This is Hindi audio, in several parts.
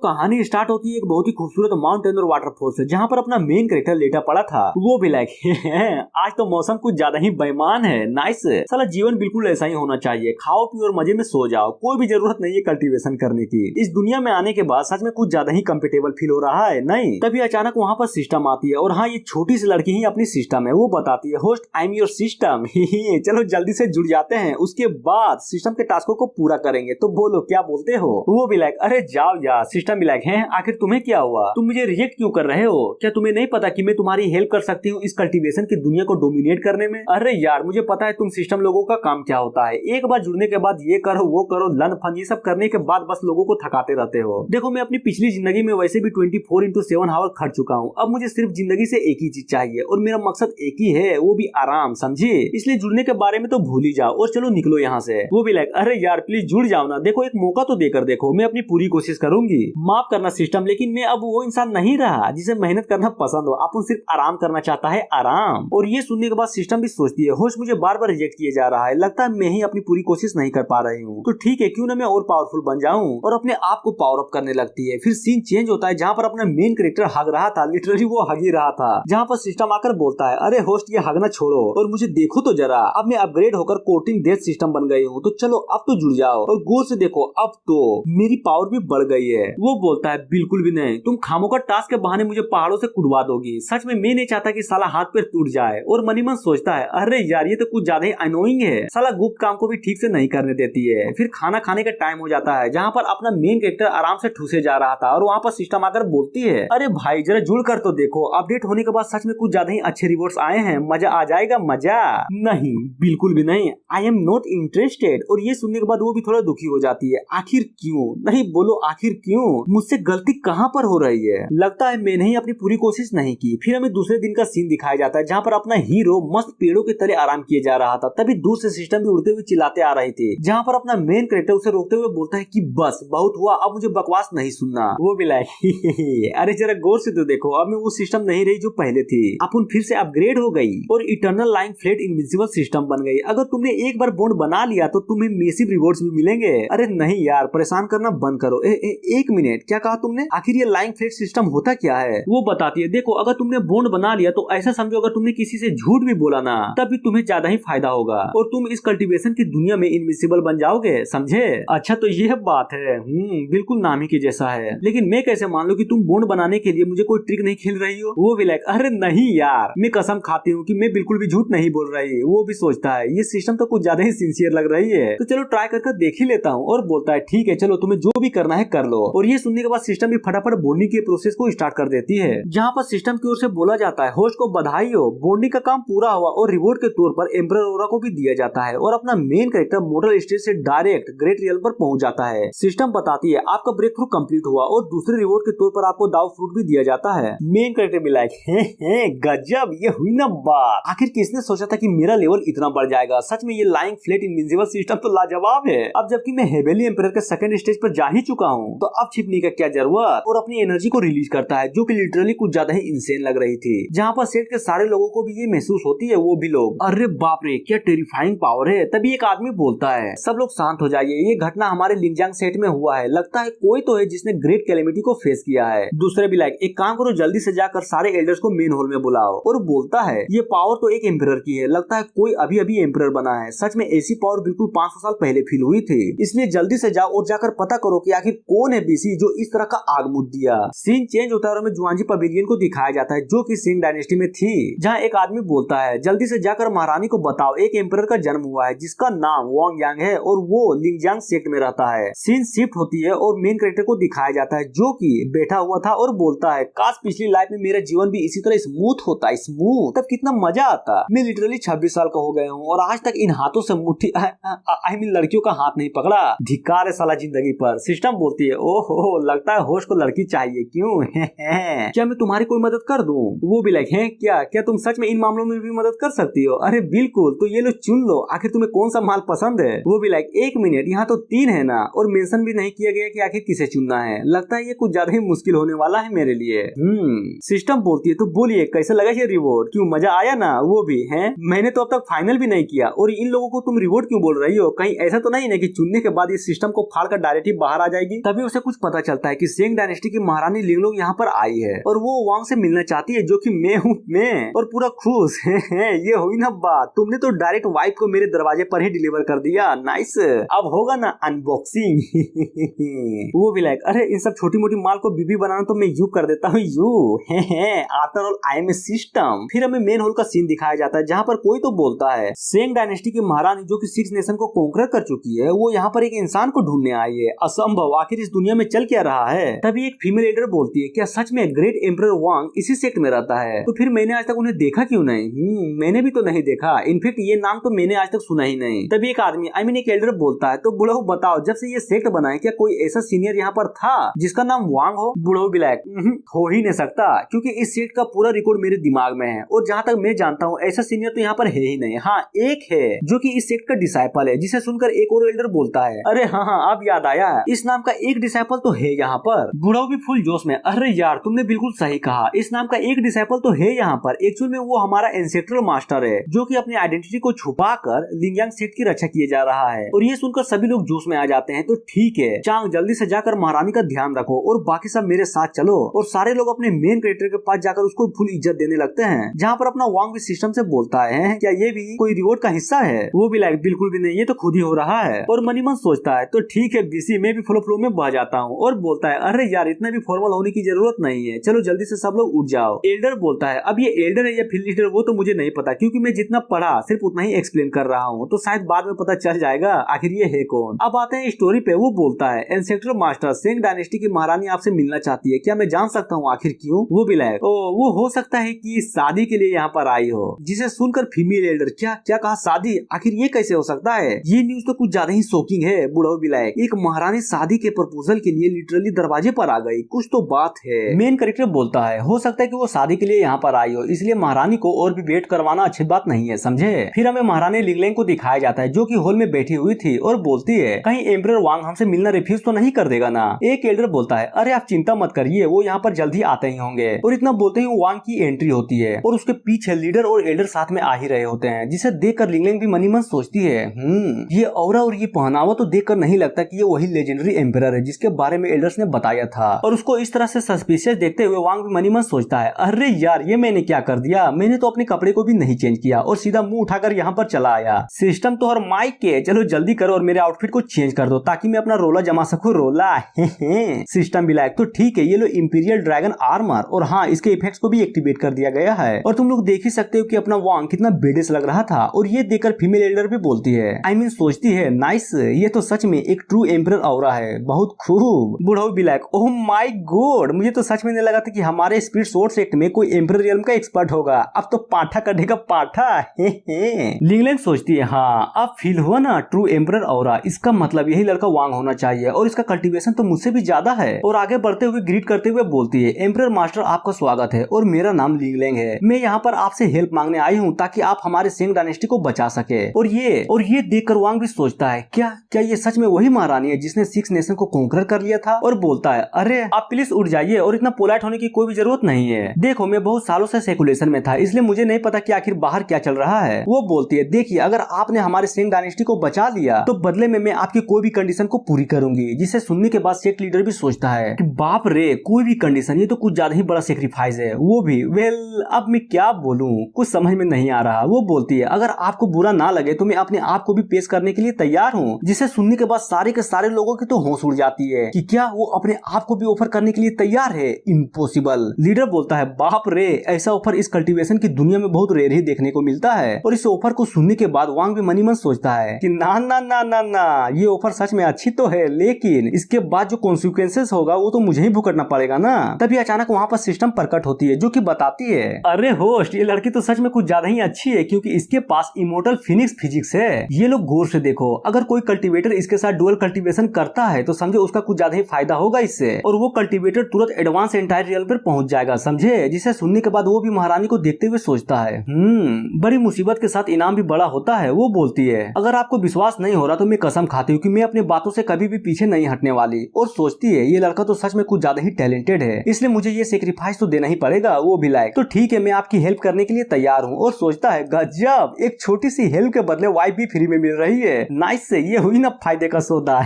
कहानी स्टार्ट होती है एक बहुत ही खूबसूरत माउंटेन और वाटरफॉल से, जहाँ पर अपना मेन कैरेक्टर लेटा पड़ा था। वो भी लाइक आज तो मौसम कुछ ज्यादा ही बेईमान है। नाइस, साला जीवन बिल्कुल ऐसा ही होना चाहिए, खाओ पियो और मजे में सो जाओ, कोई भी जरूरत नहीं है कल्टीवेशन करने की। इस दुनिया में आने के बाद सच में कुछ ज्यादा ही कंफर्टेबल फील हो रहा है। नहीं तभी अचानक वहाँ पर सिस्टम आती है, और हाँ ये छोटी सी लड़की ही अपनी सिस्टम है। वो बताती है host I am your system. चलो जल्दी से जुड़ जाते हैं, उसके बाद सिस्टम के टास्कों को पूरा करेंगे। तो बोलो क्या बोलते हो? वो भी लाइक अरे जाओ यार। सिस्टम भी लाइक है आखिर तुम्हें क्या हुआ, तुम मुझे रिजेक्ट क्यों कर रहे हो? क्या तुम्हें नहीं पता कि मैं तुम्हारी हेल्प कर सकती हूँ इस कल्टीवेशन की दुनिया को डोमिनेट करने में? अरे यार मुझे पता है तुम सिस्टम लोगों का काम क्या होता है, एक बार जुड़ने के बाद ये करो वो करो लन फन ये सब करने के बाद बस लोगों को थकाते रहते हो। देखो मैं अपनी पिछली जिंदगी में वैसे भी 24/7 आवर खट चुका हूँ। अब मुझे सिर्फ जिंदगी से एक ही चीज चाहिए और मेरा मकसद एक ही है, वो भी आराम, समझे? इसलिए जुड़ने के बारे में तो भूल ही जाओ और चलो निकलो यहाँ से। वो भी लाइक अरे यार प्लीज जुड़ जाओ ना, देखो एक मौका तो देकर देखो, मैं अपनी पूरी कोशिश करूंगी। माफ करना सिस्टम, लेकिन मैं अब वो इंसान नहीं रहा जिसे मेहनत करना पसंद हो। अपन सिर्फ आराम करना चाहता है, आराम। और ये सुनने के बाद सिस्टम भी सोचती है होस्ट मुझे बार बार रिजेक्ट किया जा रहा है, लगता है मैं ही अपनी पूरी कोशिश नहीं कर पा रही हूँ। तो ठीक है क्यों ना मैं और पावरफुल बन जाऊं, और अपने आप को पावर अप करने लगती है। फिर सीन चेंज होता है जहाँ पर अपना मेन कैरेक्टर हग रहा था, लिटरली वो हग ही रहा था, जहाँ पर सिस्टम आकर बोलता है अरे होस्ट ये हगना छोड़ो और मुझे देखो तो जरा, अब मैं अपग्रेड होकर कोटिंग डेथ सिस्टम बन गई हूँ, तो चलो अब तो जुड़ जाओ और गोल से देखो अब तो मेरी पावर भी बढ़ गई है। वो बोलता है बिल्कुल भी नहीं, तुम खामों का टास्क के बहाने मुझे पहाड़ों से कुदवा दोगी। सच में मैं नहीं चाहता कि साला हाथ पैर टूट जाए। और मनी मन सोचता है अरे यार ये तो कुछ ज्यादा ही अनोइंग है, साला गुप्त काम को भी ठीक से नहीं करने देती है। फिर खाना खाने का टाइम हो जाता है, जहाँ पर अपना मेन कैरेक्टर आराम से ठूसे जा रहा था, और वहाँ पर सिस्टम आकर बोलती है अरे भाई जरा जुड़ कर तो देखो, अपडेट होने के बाद सच में कुछ ज्यादा ही अच्छे रिवॉर्ड्स आए हैं, मजा आ जाएगा। मजा नहीं, बिल्कुल भी नहीं, आई एम नॉट इंटरेस्टेड। और ये सुनने के बाद वो भी थोड़ा दुखी हो जाती है। आखिर क्यों? नहीं बोलो आखिर क्यों? मुझसे गलती कहाँ पर हो रही है? लगता है मैंने ही अपनी पूरी कोशिश नहीं की। फिर हमें दूसरे दिन का सीन दिखाया जाता है, जहाँ पर अपना हीरो मस्त पेड़ों के तले आराम किए जा रहा था। तभी दूर से सिस्टम भी उड़ते हुए चिल्लाते आ रही थी, जहाँ पर अपना मेन कैरेक्टर उसे रोकते हुए बोलता है कि बस बहुत हुआ, अब मुझे बकवास नहीं सुनना। वो भी लाइक अरे जरा गौर से तो देखो, अब मैं वो सिस्टम नहीं रही जो पहले थी, अपन फिर से अपग्रेड हो गई और eternal line flat invisible system बन गई। अगर तुमने एक बार बॉन्ड बना लिया तो तुम्हें मेसिव रिवॉर्ड्स भी मिलेंगे। अरे नहीं यार परेशान करना बंद करो। एक मिनट, क्या कहा तुमने? आखिर ये लाइन फ्लेट सिस्टम होता क्या है? वो बताती है देखो अगर तुमने बॉन्ड बना लिया तो ऐसा समझो अगर तुमने किसी से झूठ भी बोला ना, तब भी तुम्हें ज्यादा ही फायदा होगा और तुम इस कल्टीवेशन की दुनिया में इनविजिबल बन जाओगे, समझे? अच्छा तो ये बात है, बिल्कुल नाम ही के जैसा है, लेकिन मैं कैसे मान लूं कि तुम बॉन्ड बनाने के लिए मुझे कोई ट्रिक नहीं खेल रही हो? वो भी लाइक अरे नहीं यार मैं कसम खाती हूँ कि मैं बिल्कुल भी झूठ नहीं बोल रही। वो भी सोचता है ये सिस्टम तो कुछ ज्यादा ही सिंसियर लग रही है, तो चलो ट्राई करके देख ही लेता हूँ। और बोलता है ठीक है चलो तुम्हें जो भी करना है कर लो। और ये सुनने के बाद सिस्टम भी फटाफट बॉन्डिंग के प्रोसेस को स्टार्ट कर देती है, जहाँ पर सिस्टम की ओर से बोला जाता है होस्ट को बधाई हो, बॉन्डिंग का काम पूरा हुआ। और रिवॉर्ड के तौर पर एम्परर ओरा को भी दिया जाता है, और अपना मेन कैरेक्टर मॉडल स्टेज से डायरेक्ट ग्रेट रियल पर पहुंच जाता है। सिस्टम बताती है आपका ब्रेक थ्रू कंप्लीट हुआ, और दूसरे रिवॉर्ड के तौर पर आपको दाव फ्रूट भी दिया जाता है। मेन कैरेक्टर भी लाइक गजब ये हुई ना बात, आखिर किसने सोचा था कि मेरा लेवल इतना बढ़ जाएगा। सच में ये लाइंग फ्लेट इनविजिबल सिस्टम तो लाजवाब है। अब जबकि मैं हेवेली एम्परर के सेकंड स्टेज पर जा ही चुका हूँ, तो अब छिपने का क्या जरूरत। और अपनी एनर्जी को रिलीज करता है, जो कि लिटरली कुछ ज्यादा ही इंसेन लग रही थी, जहाँ पर सेट के सारे लोगों को भी ये महसूस होती है। वो भी लोग अरे बाप रे क्या टेरिफाइंग पावर है। तभी एक आदमी बोलता है सब लोग शांत हो जाइए, ये घटना हमारे लिंगजांग सेट में हुआ है, लगता है कोई तो है जिसने ग्रेट कैलेमिटी को फेस किया है। दूसरे भी लाइक एक काम करो जल्दी से जाकर सारे एल्डर्स को मेन हॉल में बुलाओ। और बोलता है ये पावर तो एक एम्परर की है, लगता है कोई अभी अभी एम्परर बना है। सच में ऐसी पावर बिल्कुल 500 साल पहले फील हुई थी, इसलिए जल्दी से जाओ और जाकर पता करो कि आखिर कौन है बीसी जो इस तरह का आग मुद दिया। सीन चेंज होता है और हमें जुआंजी पवेलियन को दिखाया जाता है, जो कि सिंह डायनेस्टी में थी, जहाँ एक आदमी बोलता है जल्दी से जाकर महारानी को बताओ एक एम्परर का जन्म हुआ है जिसका नाम वांग यांग है और वो लिंगजांग सेक्ट में रहता है। सीन शिफ्ट होती है और मेन कैरेक्टर को दिखाया जाता है जो कि बैठा हुआ था और बोलता है काश पिछली लाइफ में मेरा जीवन भी इसी तरह स्मूथ होता, स्मूथ, तब कितना मजा आता। मैं लिटरली 26 साल का हो गया हूँ और आज तक इन हाथों से मुट्ठी आई मीन लड़कियों का हाथ नहीं पकड़ा। धिक्कार है साला जिंदगी पर। सिस्टम बोलती है ओहो लगता है होस्ट को लड़की चाहिए, क्यों क्या मैं तुम्हारी कोई मदद कर दूं? वो भी लाइक है क्या तुम सच में इन मामलों में भी मदद कर सकती हो? अरे बिल्कुल, तो ये लो चुन लो, आखिर तुम्हें कौन सा माल पसंद है? वो भी लाइक एक मिनट यहाँ तो 3 है ना, और मेंशन भी नहीं किया गया कि आखिर किसे चुनना है। लगता है ये कुछ ज्यादा ही मुश्किल होने वाला है मेरे लिए। सिस्टम बोलती है तो बोलिए कैसा लगा ये रिवॉर्ड, क्यों मजा आया ना? वो भी है मैंने तो अब तक फाइनल भी नहीं किया और इन लोगों को तुम रिवॉर्ड क्यों बोल रही हो? कहीं ऐसा तो नहीं ना कि चुनने के बाद इस सिस्टम को फाड़ कर डायरेक्ट ही बाहर आ जाएगी? तभी उसे कुछ पता पता चलता है कि सेंग डायनेस्टी की महारानी लिंगलोंग यहाँ पर आई है और वो वांग से मिलना चाहती है, जो कि मैं हूँ मैं, और पूरा खुश ये हुई ना बात, तुमने तो डायरेक्ट वाइफ को मेरे दरवाजे पर ही डिलीवर कर दिया। नाइस, अब होगा ना अनबॉक्सिंग। वो भी लाइक, अरे इन सब छोटी मोटी माल को बीबी बनाना तो मैं यू कर देता हूँ, you after all I am a system. फिर हमें मेन होल का सीन दिखाया जाता है, जहाँ पर कोई तो बोलता है सेंग डायनेस्टी की महारानी जो कि 6 नेशन को कॉन्कर कर चुकी है, वो यहाँ पर एक इंसान को ढूंढने आई है। असंभव, आखिर इस दुनिया में चल क्या रहा है। तभी एक फीमेल लीडर बोलती है, क्या सच में ग्रेट एम्परर वांग इसी सेक्ट में रहता है? तो फिर मैंने आज तक उन्हें देखा क्यों नहीं? मैंने भी तो नहीं देखा, इनफेक्ट ये नाम तो मैंने आज तक सुना ही नहीं। तभी एक आदमी आई मीन एक एल्डर बोलता है, तो बुढ़ऊ बताओ, जब से ये सेक्ट बना है क्या कोई ऐसा सीनियर यहाँ पर था जिसका नाम वांग हो? बुढ़ऊ भी लायक, हो ही नहीं सकता, क्योंकि इस सेक्ट का पूरा रिकॉर्ड मेरे दिमाग में है और जहाँ तक मैं जानता हूँ ऐसा सीनियर तो यहाँ पर है ही नहीं। हाँ, एक है जो कि इस सेक्ट का डिसाइपल है, जिसे सुनकर एक और एल्डर बोलता है, अरे हाँ, अब याद आया, इस नाम का एक डिसाइपल तो है यहाँ पर। बुढ़ऊ भी फुल जोश में, अरे यार तुमने बिल्कुल सही कहा, इस नाम का एक डिसाइपल तो है यहाँ पर। एक्चुअल में वो हमारा एंसेस्ट्रल मास्टर है, जो कि अपनी आइडेंटिटी को छुपाकर लिंगयांग सेक्ट की रक्षा किए जा रहा है। और ये सुनकर सभी लोग जोश में आ जाते हैं। तो ठीक है चांग, जल्दी से जाकर महारानी का ध्यान रखो और बाकी सब मेरे साथ चलो। और सारे लोग अपने मेन कैरेक्टर के पास जाकर उसको फुल इज्जत देने लगते हैं, जहाँ पर अपना वांग भी सिस्टम से बोलता है, क्या ये भी कोई रिवॉर्ड का हिस्सा है? वो भी लाइक, बिल्कुल भी नहीं, ये तो खुद ही हो रहा है। और मनी मन सोचता है, तो ठीक है बीसी, मैं भी फ्लो में बह जाता हूँ, और बोलता है, अरे यार इतना भी फॉर्मल होने की जरूरत नहीं है, चलो जल्दी से सब लोग उठ जाओ। एल्डर बोलता है, अब ये एल्डर है या फील्ड लीडर वो तो मुझे नहीं पता, क्योंकि मैं जितना पढ़ा सिर्फ उतना ही एक्सप्लेन कर रहा हूँ, तो शायद बाद में पता चल जाएगा आखिर ये है कौन। अब आते हैं स्टोरी पे। वो बोलता है, एंसेस्ट्रल मास्टर, सेंग डायनेस्टी की महारानी आपसे मिलना चाहती है, क्या मैं जान सकता हूँ आखिर क्यों? वो भी लायक, वो हो सकता है कि शादी के लिए यहाँ पर आई हो। जिसे सुनकर फीमेल एल्डर, क्या क्या कहा शादी? आखिर ये कैसे हो सकता है? ये न्यूज तो कुछ ज्यादा ही शॉकिंग है। बुढ़ऊ भी लायक, एक महारानी शादी के प्रपोजल के लिए लिटरली दरवाजे पर आ गई, कुछ तो बात है। मेन कैरेक्टर बोलता है, हो सकता है कि वो शादी के लिए यहाँ पर आई हो, इसलिए महारानी को और भी वेट करवाना अच्छी बात नहीं है, समझे? फिर हमें महारानी लिंगलेंग को दिखाया जाता है, जो कि हॉल में बैठी हुई थी और बोलती है, कहीं एम्परर वांग हमसे मिलना रिफ्यूज तो नहीं कर देगा ना? एक एल्डर बोलता है, अरे आप चिंता मत करिए, वो यहाँ पर जल्दी आते ही होंगे। और इतना बोलते ही वांग की एंट्री होती है और उसके पीछे लीडर और एल्डर साथ में आ ही रहे होते हैं, जिसे देखकर लिंगलेंग भी मनी मन सोचती है, ये औरा और ये पहनावा तो देखकर नहीं लगता कि ये वही लेजेंडरी एम्परर है जिसके बारे में एल्डर्स ने बताया था। और उसको इस तरह से सस्पिशियस देखते हुए वांग भी मनी मन सोचता है, अरे यार ये मैंने क्या कर दिया, मैंने तो अपने कपड़े को भी नहीं चेंज किया और सीधा मुंह उठाकर यहाँ पर चला आया। सिस्टम तो हर माइक के, चलो जल्दी करो और मेरे आउटफिट को चेंज कर दो ताकि मैं अपना रोला जमा सकूं। रोला सिस्टम भी लायक, तो ठीक है ये लो इंपीरियल ड्रैगन आर्मर, और हाँ इसके इफेक्ट्स को भी एक्टिवेट कर दिया गया है। और तुम लोग देख ही सकते हो कि अपना वांग कितना बेडेस लग रहा था। और ये देखकर फीमेल एल्डर भी बोलती है, आई मीन सोचती है, नाइस, ये तो सच में एक ट्रू एम्परर औरा है, बहुत खूब। बुढ़ऊ भी लायक, ओह माय गॉड, मुझे तो सच में नहीं लगा था कि हमारे स्पिरिट सोर्स सेक्ट में कोई एम्परर रियल्म का एक्सपर्ट होगा, अब तो पाठा कढ़ेगा पाठा। लिंगलेंग सोचती है, हाँ अब फील हुआ ना ट्रू एम्परर औरा, इसका मतलब यही लड़का वांग होना चाहिए और इसका कल्टीवेशन तो मुझसे भी ज्यादा है। और आगे बढ़ते हुए ग्रीट करते हुए बोलती है, एम्परर मास्टर आपका स्वागत है और मेरा नाम लिंगलेंग है, मैं यहाँ पर आपसे हेल्प मांगने आई हूँ ताकि आप हमारे सेंग डायनेस्टी को बचा सके। और ये देखकर वांग भी सोचता है, क्या ये सच में वही महारानी है जिसने 6 नेशन को कॉन्कर कर लिया था? और बोलता है, अरे आप प्लीज उठ जाइए और इतना पोलाइट होने की कोई भी जरूरत नहीं है, देखो मैं बहुत सालों से सेकुलेशन में था, इसलिए मुझे नहीं पता कि आखिर बाहर क्या चल रहा है। वो बोलती है, देखिए अगर आपने हमारे सेंग डायनेस्टी को बचा लिया तो बदले में मैं आपकी कोई भी कंडीशन को पूरी करूंगी। जिसे सुनने के बाद सेक्ट लीडर भी सोचता है कि बाप रे, कोई भी कंडीशन, ये तो कुछ ज्यादा ही बड़ा सेक्रीफाइस है। वो भी अब मैं क्या बोलूं, कुछ समझ में नहीं आ रहा। वो बोलती है, अगर आपको बुरा ना लगे तो मैं अपने आप को भी पेश करने के लिए तैयार हूँ। जिसे सुनने के बाद सारे के सारे लोगों की तो होश उड़ जाती है कि क्या वो अपने आप को भी ऑफर करने के लिए तैयार है? इम्पॉसिबल। लीडर बोलता है, बाप रे, ऐसा ऑफर इस कल्टीवेशन की दुनिया में बहुत रेयर ही देखने को मिलता है। और इस ऑफर को सुनने के बाद वांग भी मनी मन सोचता है कि ना ना ना ना ना, ये ऑफर सच में अच्छी तो है, लेकिन इसके बाद जो कॉन्सिक्वेंसेस होगा वो तो मुझे ही भुगतना पड़ेगा ना। तभी अचानक वहाँ पर सिस्टम प्रकट होती है, जो कि बताती है, अरे होस्ट, ये लड़की तो सच में कुछ ज्यादा ही अच्छी है, क्योंकि इसके पास इमोर्टल फिनिक्स फिजिक्स है। ये लोग गौर से देखो, अगर कोई कल्टीवेटर इसके साथ डुअल कल्टीवेशन करता है तो समझे उसका कुछ ज्यादा ही फायदा होगा इससे, और वो कल्टीवेटर तुरंत एडवांस एंटायर रियल पर पहुंच जाएगा, समझे? जिसे सुनने के बाद वो भी महारानी को देखते हुए सोचता है, बड़ी मुसीबत के साथ इनाम भी बड़ा होता है। वो बोलती है, अगर आपको विश्वास नहीं हो रहा तो मैं कसम खाती हूँ कि मैं अपनी बातों से कभी भी पीछे नहीं हटने वाली। और सोचती है, ये लड़का तो सच में कुछ ज्यादा ही टैलेंटेड है, इसलिए मुझे ये सेक्रीफाइस तो देना ही पड़ेगा। वो भी लायक, तो ठीक है मैं आपकी हेल्प करने के लिए तैयार हूँ। और सोचता है, गजब, एक छोटी सी हेल्प के बदले वाइफ भी फ्री में मिल रही है। नाइस से, ये हुई ना फायदे का सौदा।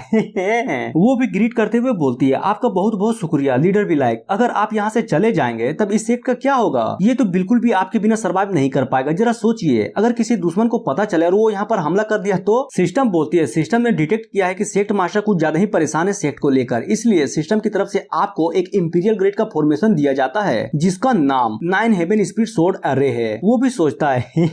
वो भी ग्रीट करते कहते हुए बोलती है, आपका बहुत बहुत शुक्रिया लीडर भी लाइक, अगर आप यहाँ से चले जाएंगे तब इस सेक्ट का क्या होगा? ये तो बिल्कुल भी आपके बिना सर्वाइव नहीं कर पाएगा। जरा सोचिए, अगर किसी दुश्मन को पता चले और वो यहाँ पर हमला कर दिया तो? सिस्टम बोलती है, सिस्टम ने डिटेक्ट किया है कि सेक्ट मास्टर कुछ ज्यादा ही परेशान है सेक्ट को लेकर, इसलिए सिस्टम की तरफ से आपको एक इंपीरियल ग्रेड का फॉर्मेशन दिया जाता है जिसका नाम 9 हेवन स्पिरिट सोर्ड अरे है। वो भी सोचता है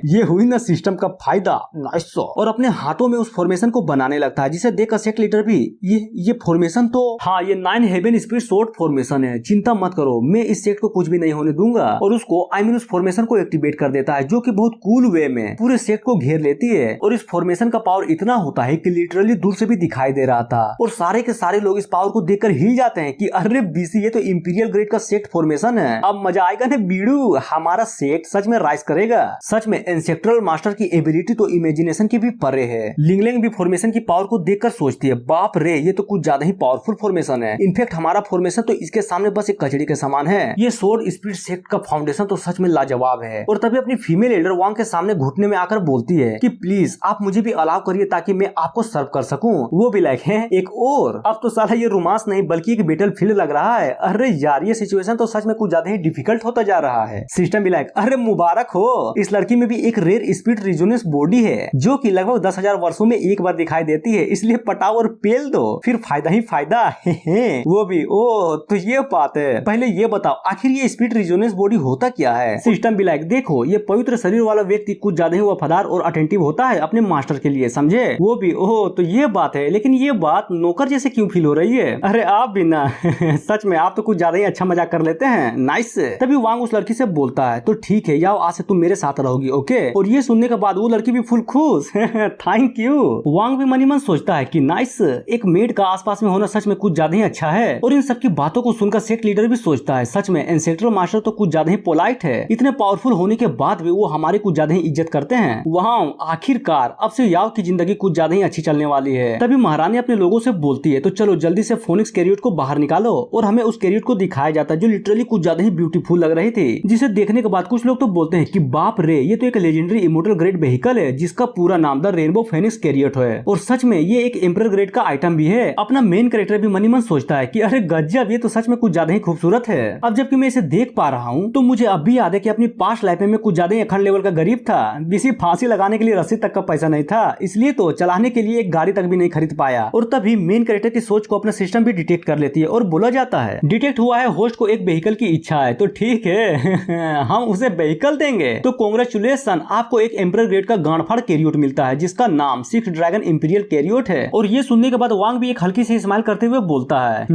ये हुई ना सिस्टम का फायदा, नाइस, और अपने हाथों में उस फॉर्मेशन को बनाने लगता है, जिसे देखकर सेक्ट लीडर भी ये फॉर्मेशन तो हाँ ये 9 हेवन स्पिरिट सोर्ड फॉर्मेशन है, चिंता मत करो, मैं इस सेक्ट को कुछ भी नहीं होने दूंगा। और उसको उस फॉर्मेशन को एक्टिवेट कर देता है, जो कि बहुत कूल वे में पूरे सेक्ट को घेर लेती है। और इस फॉर्मेशन का पावर इतना होता है कि लिटरली दूर से भी दिखाई दे रहा था, और सारे के सारे लोग इस पावर को देखकर हिल जाते हैं कि अरे बीसी, ये तो इंपीरियल ग्रेड का सेक्ट फॉर्मेशन है, अब मजा आएगा ना बीड़ू, हमारा सेक्ट सच में राइज करेगा। सच में एंसेस्ट्रल मास्टर की एबिलिटी तो इमेजिनेशन की भी परे है। लिंगलिंग भी फॉर्मेशन की पावर को देखकर सोचती है, बाप रे, ये तो कुछ ज्यादा ही पावरफुल फॉर्मेशन है, इनफैक्ट हमारा फॉर्मेशन तो इसके सामने बस एक कचड़ी के समान है। ये सोर्ड स्पिरिट सेक्ट का फाउंडेशन तो सच में लाजवाब है। और तभी अपनी फीमेल एल्डर वांग के सामने घुटने में आकर बोलती है कि प्लीज आप मुझे भी अलाउ करिए ताकि मैं आपको सर्व कर सकूं। वो भी लाइक है एक और, अब तो साला ये रोमांस नहीं बल्कि एक बैटल फील्ड लग रहा है। अरे यार, ये सिचुएशन तो सच में कुछ ज्यादा ही डिफिकल्ट होता जा रहा है। सिस्टम भी लाइक, अरे मुबारक हो, इस लड़की में भी एक रेयर स्पिरिट रिजोनेंस बॉडी है जो कि लगभग 10,000 वर्षों में एक बार दिखाई देती है, इसलिए पटाओ और पेल दो, फिर फायदा ही फायदा। वो भी, ओ तो ये बात है, पहले ये बताओ आखिर ये स्पिरिट रिजोनेंस बॉडी होता क्या है? सिस्टम भी लाइक, देखो ये पवित्र शरीर वाला व्यक्ति कुछ ज्यादा ही वफादार और अटेंटिव होता है अपने मास्टर के लिए, समझे? वो भी, ओह तो ये बात है, लेकिन ये बात नौकर जैसे क्यों फील हो रही है? अरे आप भी ना सच में आप तो कुछ ज्यादा ही अच्छा मजाक कर लेते हैं, नाइस। तभी वांग उस लड़की से बोलता है, तो ठीक है याओ, आज से तुम मेरे साथ रहोगी, ओके? और ये सुनने के बाद वो लड़की भी फुल खुश थैंक यू। वांग भी मनी मन सोचता है कि नाइस, एक मेड का आसपास में होना सच में कुछ ज्यादा ही अच्छा है। और इन सबकी बातों को सुनकर सेक्ट लीडर भी सोचता है, सच में एंसेस्ट्रल मास्टर तो कुछ ज्यादा ही पोलाइट है, इतने पावरफुल होने के बाद भी वो हमारी कुछ ज्यादा ही इज्जत करते हैं। वहाँ आखिरकार अब से याओ की जिंदगी कुछ ज्यादा ही अच्छी चलने वाली है। तभी महारानी अपने लोगों से बोलती है, तो चलो जल्दी से फोनिक्स कैरियट को बाहर निकालो। और हमें उस कैरियट को दिखाया जाता है जो लिटरली कुछ ज्यादा ही ब्यूटीफुल लग रही थी, जिसे देखने के बाद कुछ लोग तो बोलते हैं कि बाप रे, ये तो एक लेजेंडरी इमोर्टल ग्रेड व्हीकल है जिसका पूरा नाम द रेनबो फेनिक्स कैरियट है। और सच में ये एक एम्परर ग्रेड का आइटम भी है। अपना मेन कैरेक्टर भी मनी मन सोचता है कि अरे गजब, ये तो सच में कुछ ज्यादा ही खूबसूरत है। अब जबकि मैं इसे देख पा रहा हूँ तो मुझे अब भी याद है कि अपनी पास्ट लाइफ में कुछ ज्यादा ही अखंड लेवल का गरीब था, किसी फांसी लगाने के लिए रस्सी तक का पैसा नहीं था, इसलिए तो चलाने के लिए एक गाड़ी तक भी नहीं खरीद पाया। और तभी मेन कैरेक्टर की सोच को अपना सिस्टम भी डिटेक्ट कर लेती है और बोला जाता है, डिटेक्ट हुआ है होस्ट को एक व्हीकल की इच्छा है, तो ठीक है हम उसे व्हीकल देंगे। तो कांग्रेचुलेशन, आपको एक एम्परर ग्रेड का गांडफाड़ कैरियोट मिलता है जिसका नाम 6 ड्रैगन इंपीरियल कैरियोट है। और ये सुनने के बाद वांग भी एक हल्की सी स्माइल करते हुए बोलता है,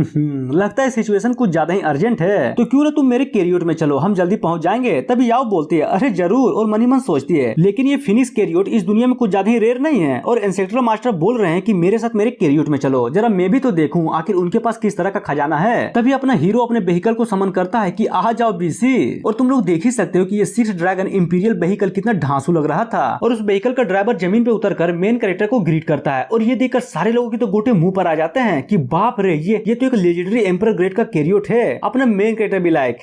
लगता है सिचुएशन कुछ ज्यादा ही अर्जेंट है, तो क्यों ना तुम मेरे कैरियोट में चलो, हम जल्दी पहुंच जाएंगे। तभी याओ बोलती है, अरे जरूर। और मनी मन सोचती है, लेकिन ये फिनिक्स कैरियोट इस दुनिया में कुछ ज्यादा ही रेयर नहीं है, और एंसेस्ट्रल मास्टर बोल रहे हैं कि मेरे साथ मेरे कैरियोट में चलो, जरा मैं भी तो देखूं आखिर उनके पास किस तरह का खजाना है। तभी अपना हीरो अपने व्हीकल को समन करता है कि आ जाओ बीसी। और तुम लोग देख ही सकते हो कि ये 6 ड्रैगन इंपीरियल व्हीकल कितना ढांसू लग रहा था। और उस व्हीकल का ड्राइवर जमीन पे उतरकर मेन कैरेक्टर को ग्रीट करता है, और ये देखकर सारे लोगों की तो गोटे मुंह पर आ जाते हैं कि बाप रे, ये तो एक लेजेंडरी एम्परर ग्रेड का कैरियोट है। अपना मेन कैरेक्टर भी लाइक,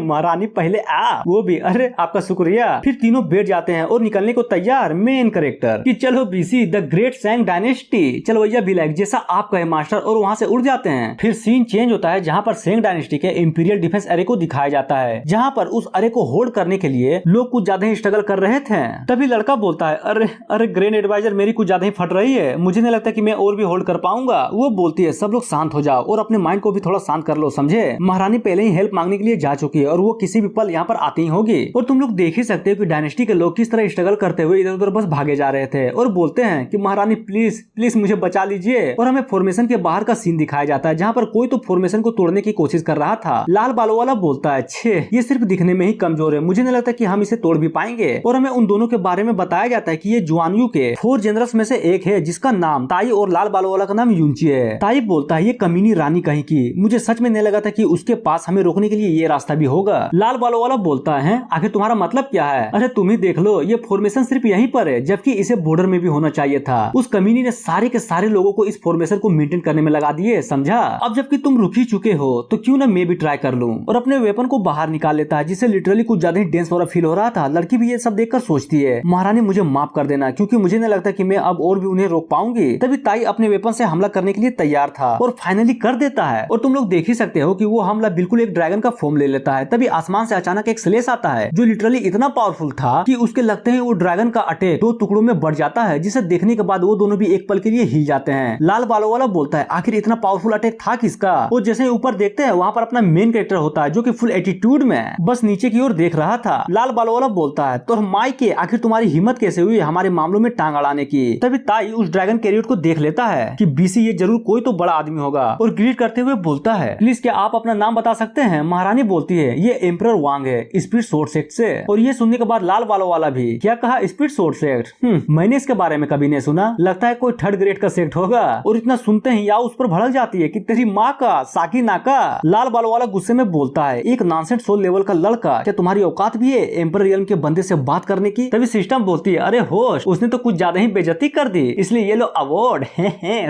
महारानी पहले आ। वो भी, अरे आपका शुक्रिया। फिर तीनों बैठ जाते हैं और निकलने को तैयार मेन कैरेक्टर कि चलो बीसी, द ग्रेट सैंग डायनेस्टी, चलो भैया भी लाइक जैसा आप कहे मास्टर, और वहाँ से उड़ जाते हैं। फिर सीन चेंज होता है जहाँ पर सेंग डायनेस्टी के इंपीरियल डिफेंस एरे को दिखाया जाता है, जहाँ पर उस एरे को होल्ड करने के लिए लोग कुछ ज्यादा ही स्ट्रगल कर रहे थे। तभी लड़का बोलता है, अरे अरे ग्रेन एडवाइजर, मेरी कुछ ज्यादा ही फट रही है, मुझे नहीं लगता कि मैं और भी होल्ड कर पाऊंगा। वो बोलती है, सब लोग शांत हो जाओ और अपने माइंड को भी थोड़ा शांत कर लो, समझे? महारानी पहले ही हेल्प मांगने के लिए जा चुकी है और वो किसी भी पल यहाँ पर आती ही होगी। और तुम लोग देख ही सकते हो कि डायनेस्टी के लोग किस तरह स्ट्रगल करते हुए इधर उधर बस भागे जा रहे थे, और बोलते हैं कि महारानी प्लीज प्लीज मुझे बचा लीजिए। और हमें फॉर्मेशन के बाहर का सीन दिखाया जाता है जहाँ पर कोई तो फॉर्मेशन को तोड़ने की कोशिश कर रहा था। लाल बालों वाला बोलता है, छे ये सिर्फ दिखने में ही कमजोर है, मुझे नहीं लगता कि हम इसे तोड़ भी पाएंगे। और हमें उन दोनों के बारे में बताया जाता है कि ये जुआनयू के 4 जनरल्स में से एक है जिसका नाम ताई, और लाल बालों वाला का नाम यूंची है। ताई बोलता है, ये कमीनी रानी कहीं की, मुझे सच में नहीं लगा था कि उसके पास हमें रोकने के लिए ये रास्ता भी होगा। लाल बालों वाला बोलता है, आखिर तुम्हारा मतलब क्या है? अरे तुम ही देख लो, ये फॉर्मेशन सिर्फ यहीं पर है, जबकि इसे बॉर्डर में भी होना चाहिए था। उस कमीनी ने सारे के सारे लोगों को इस फॉर्मेशन को मेंटेन करने में लगा दिए, समझा? अब जबकि तुम रुक ही चुके हो तो क्यों ना मैं भी ट्राई कर लूं। और अपने वेपन को बाहर निकाल लेता है, जिससे लिटरली कुछ ज्यादा ही डेंस वाला फील हो रहा था। लड़की भी ये सब देखकर सोचती है, महारानी मुझे माफ कर देना, क्योंकि मुझे नहीं लगता कि मैं अब और भी उन्हें रोक पाऊंगी। तभी ताई अपने वेपन से हमला करने के लिए लिए तैयार था और फाइनली कर देता है। और तुम लोग देख ही सकते हो कि वो हमला बिल्कुल एक ड्रैगन का फॉर्म ले लेता है। तभी आसमान से अचानक एक स्लेश आता है जो लिटरली इतना पावरफुल था कि उसके लगते हैं वो ड्रैगन का अटैक 2 टुकड़ों में बढ़ जाता है, जिसे देखने के बाद वो दोनों भी एक पल के लिए हिल जाते हैं। लाल बालों वाला बोलता है आखिर इतना पावरफुल अटैक था किसका। वो जैसे ही ऊपर देखते हैं वहाँ पर अपना मेन कैरेक्टर होता है जो कि फुल एटीट्यूड में बस नीचे की ओर देख रहा था। लाल बालों वाला बोलता है तो माई के आखिर तुम्हारी हिम्मत कैसे हुई हमारे मामलों में टांग अड़ाने की। तभी ताई उस ड्रैगन कैरियर को देख लेता है कि बीसी ये जरूर कोई तो बड़ा आदमी होगा और ग्रीट करते हुए बोलता है प्लीज क्या आप अपना नाम बता सकते हैं। महारानी बोलती है ये एम्परर वांग है स्पीड सोर्ड सेक्ट से। और ये सुनने के बाद लाल बालों वाला भी क्या कहा स्पीड सोर्ड सेक्ट, मैंने इसके बारे में कभी नहीं सुना, लगता है कोई 3rd ग्रेड का सेक्ट होगा। और इतना सुनते ही याओ उस पर भड़क जाती है कि तेरी माँ का साकी नाका। लाल बालों वाला गुस्से में बोलता है एक नॉनसेंस सोल लेवल का लड़का, क्या तुम्हारी औकात भी है एम्परर रियल्म के बंदे से बात करने की। तभी सिस्टम बोलती है अरे होश उसने तो कुछ ज्यादा ही बेइज्जती कर दी, इसलिए ये लो अवार्ड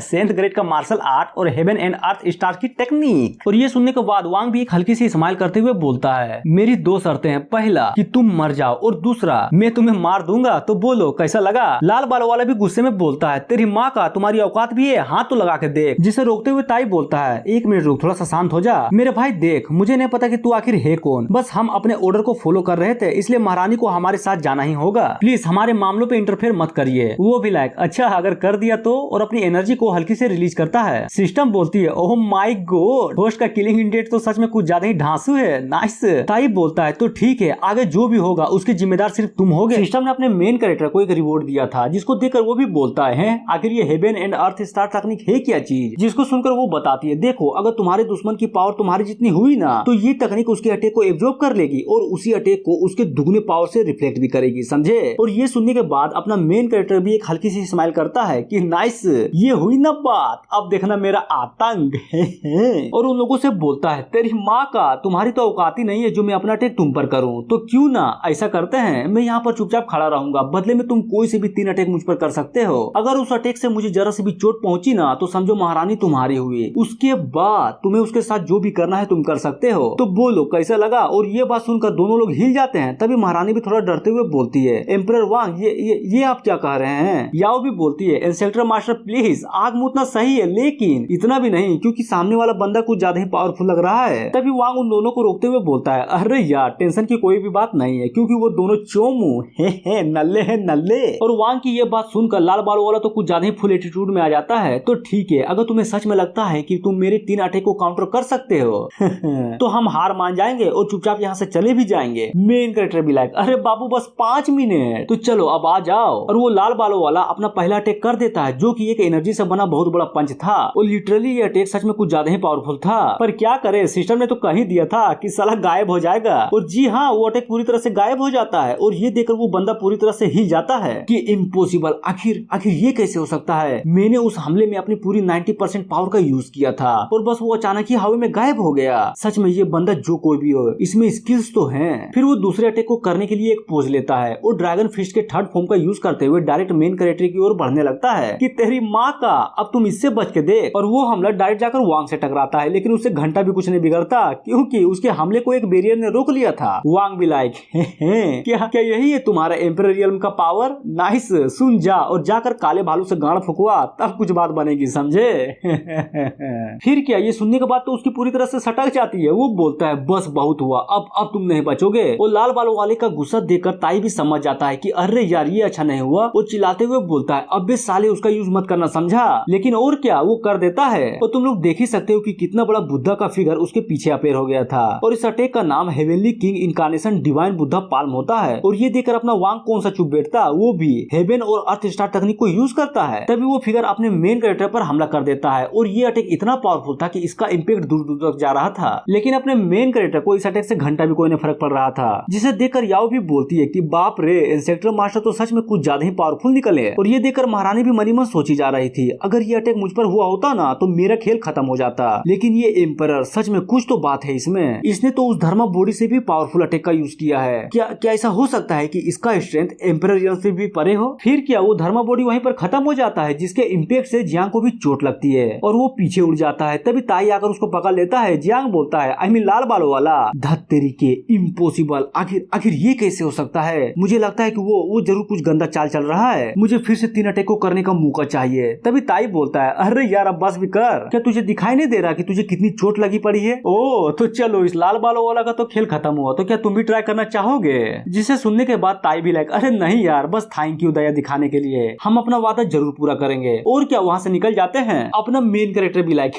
7th ग्रेड का मार्शल आर्ट और हेवन एंड अर्थ स्टार की टेक्निक। और ये सुनने के बाद वांग भी एक हल्की सी स्माइल करते हुए बोलता है मेरी 2 शर्तें हैं, पहला कि तुम मर जाओ और दूसरा मैं तुम्हें मार दूंगा, तो बोलो कैसा लगा। लाल बालों वाला भी गुस्से में बोलता है तेरी माँ का तुम्हारी औकात भी है, हाथ तो लगा के देख। जिसे रोकते हुए ताई बोलता है 1 मिनट रुक, थोड़ा सा शांत हो जा। मेरे भाई देख मुझे नहीं पता कि तू आखिर है कौन, बस हम अपने ऑर्डर को फॉलो कर रहे थे, इसलिए महारानी को हमारे साथ जाना ही होगा, प्लीज हमारे मामलों पे इंटरफेयर मत करिए। वो भी लाइक अच्छा अगर कर दिया तो, और अपनी एनर्जी को हल्की से रिलीज करता है। सिस्टम बोलती है ओह माय गॉड होस्ट का किलिंग इंडेट तो सच में कुछ ज्यादा ही ढांसू है, नाइस। ताई बोलता है तो ठीक है आगे जो भी होगा उसके जिम्मेदार सिर्फ तुम होगे। सिस्टम ने अपने मेन कैरेक्टर को एक रिवॉर्ड दिया था जिसको देखकर वो भी बोलता है आखिर ये heaven and earth star technique है क्या चीज, जिसको सुनकर वो बताती है देखो अगर तुम्हारे दुश्मन की पावर तुम्हारी जितनी हुई ना तो ये तकनीक उसके अटैक को एब्जॉर्ब कर लेगी और उसी अटैक को उसके दुगने पावर से रिफ्लेक्ट भी करेगी, समझे। और ये सुनने के बाद अपना मेन कैरेक्टर भी एक हल्की सी स्माइल करता है कि नाइस ये हुई ना बात, अब देखना मेरा आतंक और उन लोगों से बोलता है तेरी माँ का तुम्हारी तो औकात ही नहीं है जो मैं अपना अटैक तुम पर करूं, तो क्यों ना ऐसा करते हैं मैं यहाँ पर चुपचाप खड़ा रहूंगा, बदले में तुम कोई से भी 3 अटैक मुझ पर कर सकते हो। अगर उस अटैक से मुझे जरा से भी चोट पहुंची ना तो समझो महारानी तुम्हारी हुई, उसके बाद तुम्हें उसके साथ जो भी करना है तुम कर सकते हो, तो बोलो कैसा लगा। और ये बात सुनकर दोनों लोग हिल जाते हैं। तभी महारानी भी थोड़ा डरते हुए बोलती है एम्परर वांग ये आप क्या कह रहे हैं। याओ भी बोलती है इंस्ट्रक्टर मास्टर प्लीज आग मुतना सही है लेकिन इतना भी नहीं क्योंकि सामने वाला बंदा कुछ ज्यादा ही पावरफुल लग रहा है। तभी वांग उन दोनों को रोकते हुए बोलता है अरे यार टेंशन की कोई भी बात नहीं है क्योंकि वो दोनों चोमू है नल्ले है नल्ले। और वांग की ये बात सुनकर लाल बालों वाला तो कुछ ज्यादा ही फुल एटीट्यूड में आ जाता है तो ठीक है अगर तुम्हें सच में लगता है कि तुम मेरे 3 अटैक को काउंटर कर सकते हो तो हम हार मान जाएंगे और चुपचाप यहाँ से चले भी जाएंगे। मेन कैरेक्टर भी लाइक अरे बाबू बस 5 मिनट तो चलो अब आ जाओ। और वो लाल बालों वाला अपना पहला अटैक कर देता है जो कि एक एनर्जी से बना बहुत बड़ा पंच था और लिटरली ये अटैक सच में कुछ ज्यादा ही पावरफुल था, पर क्या करे सिस्टम ने तो कह ही दिया था कि साला गायब हो जाएगा। और जी हाँ वो अटैक पूरी तरह से गायब हो जाता है और ये देखकर वो बंदा पूरी तरह से हिल जाता है कि इम्पॉसिबल, आखिर ये कैसे हो सकता है, मैंने उस हमले में अपनी पूरी 90% पावर का यूज किया था और बस वो अचानक ही हवा में गायब हो गया। सच में ये बंदा जो कोई भी हो इसमें स्किल्स तो हैं। फिर वो दूसरे अटैक को करने के लिए एक पोज लेता है और ड्रैगन फिस्ट के 3rd फॉर्म का यूज करते हुए डायरेक्ट मेन कैरेक्टर की ओर बढ़ने लगता है कि तेरी माँ का अब तुम इससे बच के देख। और वो हमला डायरेक्ट जाकर वांग से टकराता है लेकिन उससे घंटा भी कुछ नहीं बिगड़ता क्योंकि उसके हमले को एक बैरियर ने रोक लिया था। वांग भी लाइक क्या यही है तुम्हारा एम्परर रियल्म का पावर, नाइस सुन जा और जाकर काले भालू से गांड फुकवा तब कुछ बात बनेगी, समझे। फिर क्या ये सुनने के बाद तो उसकी पूरी तरह से सटक जाती है। वो बोलता है बस बहुत हुआ, अब तुम नहीं बचोगे। वो लाल बालों वाले का गुस्सा देखकर ताई भी समझ जाता है कि अरे यार ये अच्छा नहीं हुआ। वो चिल्लाते हुए बोलता है अबे साले उसका यूज मत करना, समझा। लेकिन और क्या वो कर देता है। और तुम लोग देख ही सकते हो कि कितना बड़ा बुद्धा का फिगर उसके पीछे अपेयर हो गया था और इस अटैक का नाम heavenly king incarnation divine Buddha palm होता है। और ये देखकर अपना वांग कौन सा चुप बैठता, वो भी हेवन और अर्थ स्टार तकनीक को यूज करता है। तभी वो फिगर अपने मेन कैरेक्टर पर हमला कर देता है और ये अटैक इतना पावरफुल था कि इसका इम्पैक्ट दूर दूर तक जा रहा था। लेकिन अपने मेन कैरेक्टर को इस अटैक से घंटा भी कोई नहीं फर्क पड़ रहा था, जिसे देखकर याओ भी बोलती है कि बाप रे इंस्ट्रक्टर मास्टर तो सच में कुछ ज्यादा ही पावरफुल निकले। और ये देखकर महारानी भी मनी मन सोची जा रही थी अगर ये अटैक मुझ पर हुआ होता ना तो मेरा खेल खत्म हो जाता। लेकिन ये एम्परर सच में कुछ तो बात है इसमें, इसने तो उस धर्मा बॉडी से भी पावरफुल अटैक का यूज किया है। क्या ऐसा हो सकता है कि इसका स्ट्रेंथ एम्परर रियल से भी परे हो। फिर क्या वो धर्मा बॉडी वहीं पर खत्म हो जाता है जिसके इम्पैक्ट से जियांग को भी चोट लगती है और वो पीछे उड़ जाता है। तभी ताई आकर उसको पकड़ लेता है। जियांग बोलता है आई मीन लाल बालों वाला धत तेरी के इम्पॉसिबल, आखिर ये कैसे हो सकता है। मुझे लगता है कि वो जरूर कुछ गंदा चाल चल रहा है, मुझे फिर से 3 अटैक को करने का मौका चाहिए। तभी ताई बोलता है अरे यार अब बस भी कर, क्या तुझे दिखाई नहीं दे रहा कि तुझे कितनी चोट लगी पड़ी है? ओ तो चलो, इस लाल बालों वाला का तो खेल खत्म हुआ, तो क्या तुम भी ट्राई करना चाहोगे? जिसे सुनने के बाद ताई भी लाइक, अरे नहीं यार, बस थैंक यू दया दिखाने के लिए, हम अपना वादा जरूर पूरा करेंगे। और क्या वहाँ से निकल जाते हैं। अपना मेन कैरेक्टर भी लाइक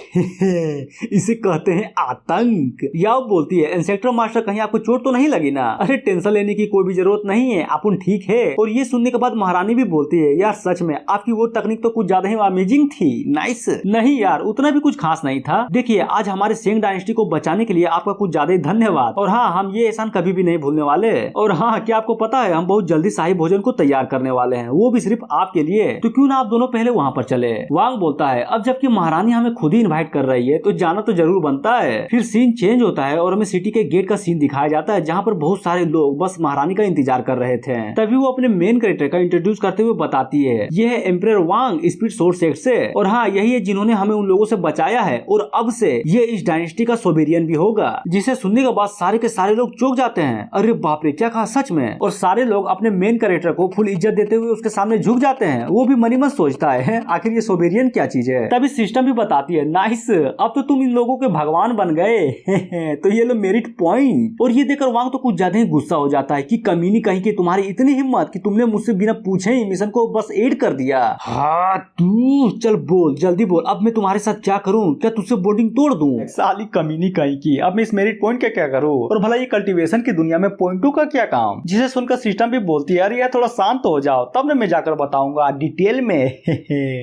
इसे कहते हैं आतंक। याओ बोलती है, इंस्पेक्टर मास्टर कहीं आपको चोट तो नहीं लगी ना? अरे टेंशन लेने की कोई भी जरूरत नहीं है, अपन ठीक है। और ये सुनने के बाद महारानी भी बोलती है, यार सच में आपकी वो तकनीक तो कुछ ज्यादा ही अमेजिंग थी, नाइस। नहीं यार, उतना भी कुछ खास नहीं था। देखिए आज हमारे सेंग डायनेस्टी को बचाने के लिए आपका कुछ ज्यादा ही धन्यवाद। और हाँ, हम ये एहसान कभी भी नहीं भूलने वाले। और हाँ, क्या आपको पता है हम बहुत जल्दी शाही भोजन को तैयार करने वाले हैं, वो भी सिर्फ आपके लिए। तो क्यों ना आप दोनों पहले वहाँ पर चले। वांग बोलता है, अब जबकि महारानी हमें खुद ही इनवाइट कर रही है तो जाना तो जरूर बनता है। फिर सीन चेंज होता है और हमें सिटी के गेट का सीन दिखाया जाता है, जहाँ पर बहुत सारे लोग बस महारानी का इंतजार कर रहे थे। तभी वो अपने मेन कैरेक्टर का इंट्रोड्यूस करते हुए बताती है, ये है एम्परर वांग स्पीड सोर्स सेक्ट से, और हाँ यही है जिन्होंने हमें उन लोगों से बचाया है, और अब से ये इस डायनेस्टी का सोबेरियन भी होगा। जिसे सुनने के बाद सारे के सारे लोग चौंक जाते हैं। अरे बाप रे, क्या कहा सच में? और सारे लोग अपने मेन कैरेक्टर को फुल इज्जत देते हुए उसके सामने झुक जाते हैं। वो भी मनी मन सोचता है आखिर ये सोबेरियन क्या चीज है। तभी सिस्टम भी बताती है, नाइस, अब तो तुम इन लोगों के भगवान बन गए तो ये लो मेरिट पॉइंट। और ये देखकर वांग तो कुछ ज्यादा ही गुस्सा हो जाता है कि कमीनी कहीं की तुम्हारी इतनी हिम्मत कि तुमने मुझसे बिना पूछे ही मिशन को बस एड कर दिया। हाँ तू चल बोल, जल्दी बोल, अब मैं तुम्हारे साथ क्या करूं? क्या तुझसे बोर्डिंग तोड़ दूं? साली कमीनी कहीं की, अब मैं इस मेरिट पॉइंट का क्या करूं? और भला ये कल्टीवेशन की दुनिया में पॉइंटों का क्या काम? जिसे सुनकर सिस्टम भी बोलती है, अरे यार थोड़ा शांत हो जाओ, तब ना मैं जाकर बताऊंगा डिटेल में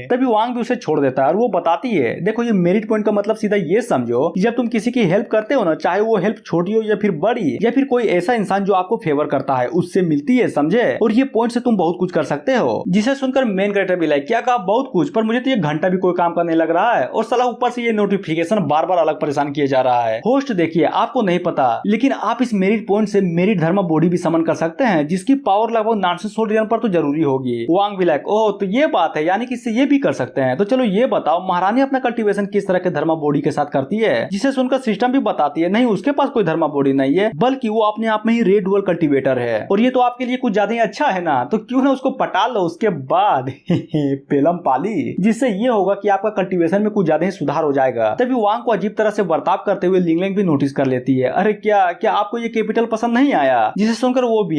तभी वांग भी उसे छोड़ देता है और वो बताती है, देखो ये मेरिट पॉइंट का मतलब सीधा ये समझो कि जब तुम किसी की हेल्प करते हो ना, चाहे वो हेल्प छोटी हो या फिर बड़ी, या फिर कोई ऐसा इंसान जो आपको फेवर करता है, उससे मिलती है, समझे? और ये पॉइंट से तुम बहुत कुछ कर सकते हो। जिसे सुनकर मेन कैरेक्टर भी लाइक, क्या कहा बहुत कुछ, पर मुझे तो ये घंटा भी कोई काम का नहीं लग रहा है, और साला ऊपर से ये नोटिफिकेशन बार बार अलग परेशान किया जा रहा है। होस्ट देखिए, आपको नहीं पता लेकिन आप इस मेरिट पॉइंट से मेरिट धर्म बॉडी भी समन कर सकते हैं, जिसकी पावर लगभग 916 रियल पर तो जरूरी होगी। वांग भी लाइक, ओह तो ये बात है, यानी कि इससे ये भी कर सकते हैं। तो चलो ये बताओ, महारानी अपना कल्टीवेशन किस तरह के धर्मा बॉडी के साथ करती है? जिसे सुनकर सिस्टम भी बताती है, नहीं उसके पास कोई धर्मा बॉडी नहीं है, बल्कि वो अपने आप में ही रेड डुअल कल्टीवेटर है। और ये तो आपके लिए कुछ ज्यादा ही अच्छा है ना, तो क्यों ना उसको पटा लो उसके बाद पेलम पाली, जिससे ये होगा कि आपका कल्टीवेशन में कुछ ज्यादा ही सुधार हो जाएगा। तभी वांग को अजीब तरह से बर्ताव करते हुए लिंगलिंग भी नोटिस कर लेती है, अरे क्या क्या आपको ये कैपिटल पसंद नहीं आया? जिसे सुनकर वो भी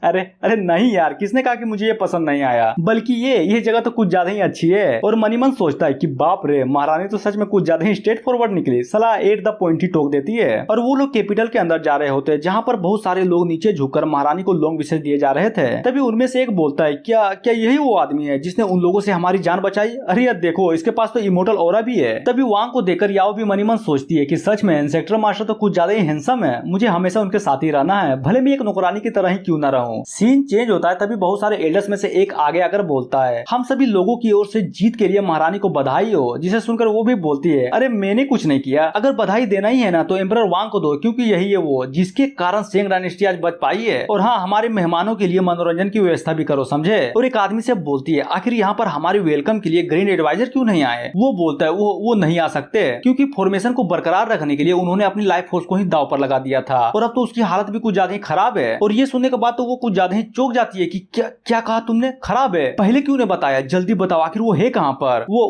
अरे अरे नहीं यार, किसने कहा कि मुझे ये पसंद नहीं आया, बल्कि ये जगह तो कुछ ज्यादा ही अच्छी है। और मनी मन सोचता है कि बाप रे, महारानी तो सच में कुछ ज्यादा ही स्ट्रेट फॉरवर्ड निकली, सला एट द पॉइंट ही टोक देती है। और वो लोग कैपिटल के अंदर जा रहे होते हैं, जहाँ पर बहुत सारे लोग नीचे झुककर महारानी को लॉन्ग विशेष दिए जा रहे थे। तभी उनमें से एक बोलता है, क्या क्या यही वो आदमी है जिसने उन लोगों से हमारी जान बचाई? अरे यार देखो, इसके पास तो इमोर्टल ऑरा भी है। तभी वांग को देखकर याओ भी मनी मन सोचती है कि सच में इंस्पेक्टर मास्टर तो कुछ ज्यादा ही हैंडसम है, मुझे हमेशा उनके साथ ही रहना है, भले मैं एक नौकरानी की तरह ही क्यों ना रहूं। सीन चेंज होता है, तभी बहुत सारे एल्डर्स में से एक आगे आकर बोलता है, हम सभी लोगों की ओर से जीत के लिए महारानी को बधाई हो। जिसे सुनकर वो भी बोलती है, अरे मैंने कुछ नहीं किया, अगर बधाई देना ही है ना तो एम्परर वांग को दो, क्योंकि यही है वो जिसके कारण सेंग डायनेस्टी आज बच पाई है। और हाँ, हमारे मेहमानों के लिए मनोरंजन की व्यवस्था भी करो, समझे? और एक आदमी से बोलती है, आखिर यहाँ पर हमारे वेलकम के लिए ग्रैंड एडवाइजर क्यों नहीं आए? वो बोलता है वो नहीं आ सकते, क्योंकि फॉर्मेशन को बरकरार रखने के लिए उन्होंने अपनी लाइफ फोर्स को ही दाव पर लगा दिया था, और अब तो उसकी हालत भी कुछ ज्यादा ही खराब है। और ये सुनने के बाद तो वो कुछ ज्यादा ही चौंक जाती है कि क्या क्या कहा तुमने, खराब है? पहले क्यों ने बताया, जल्दी बताओ आखिर वो है कहाँ पर? वो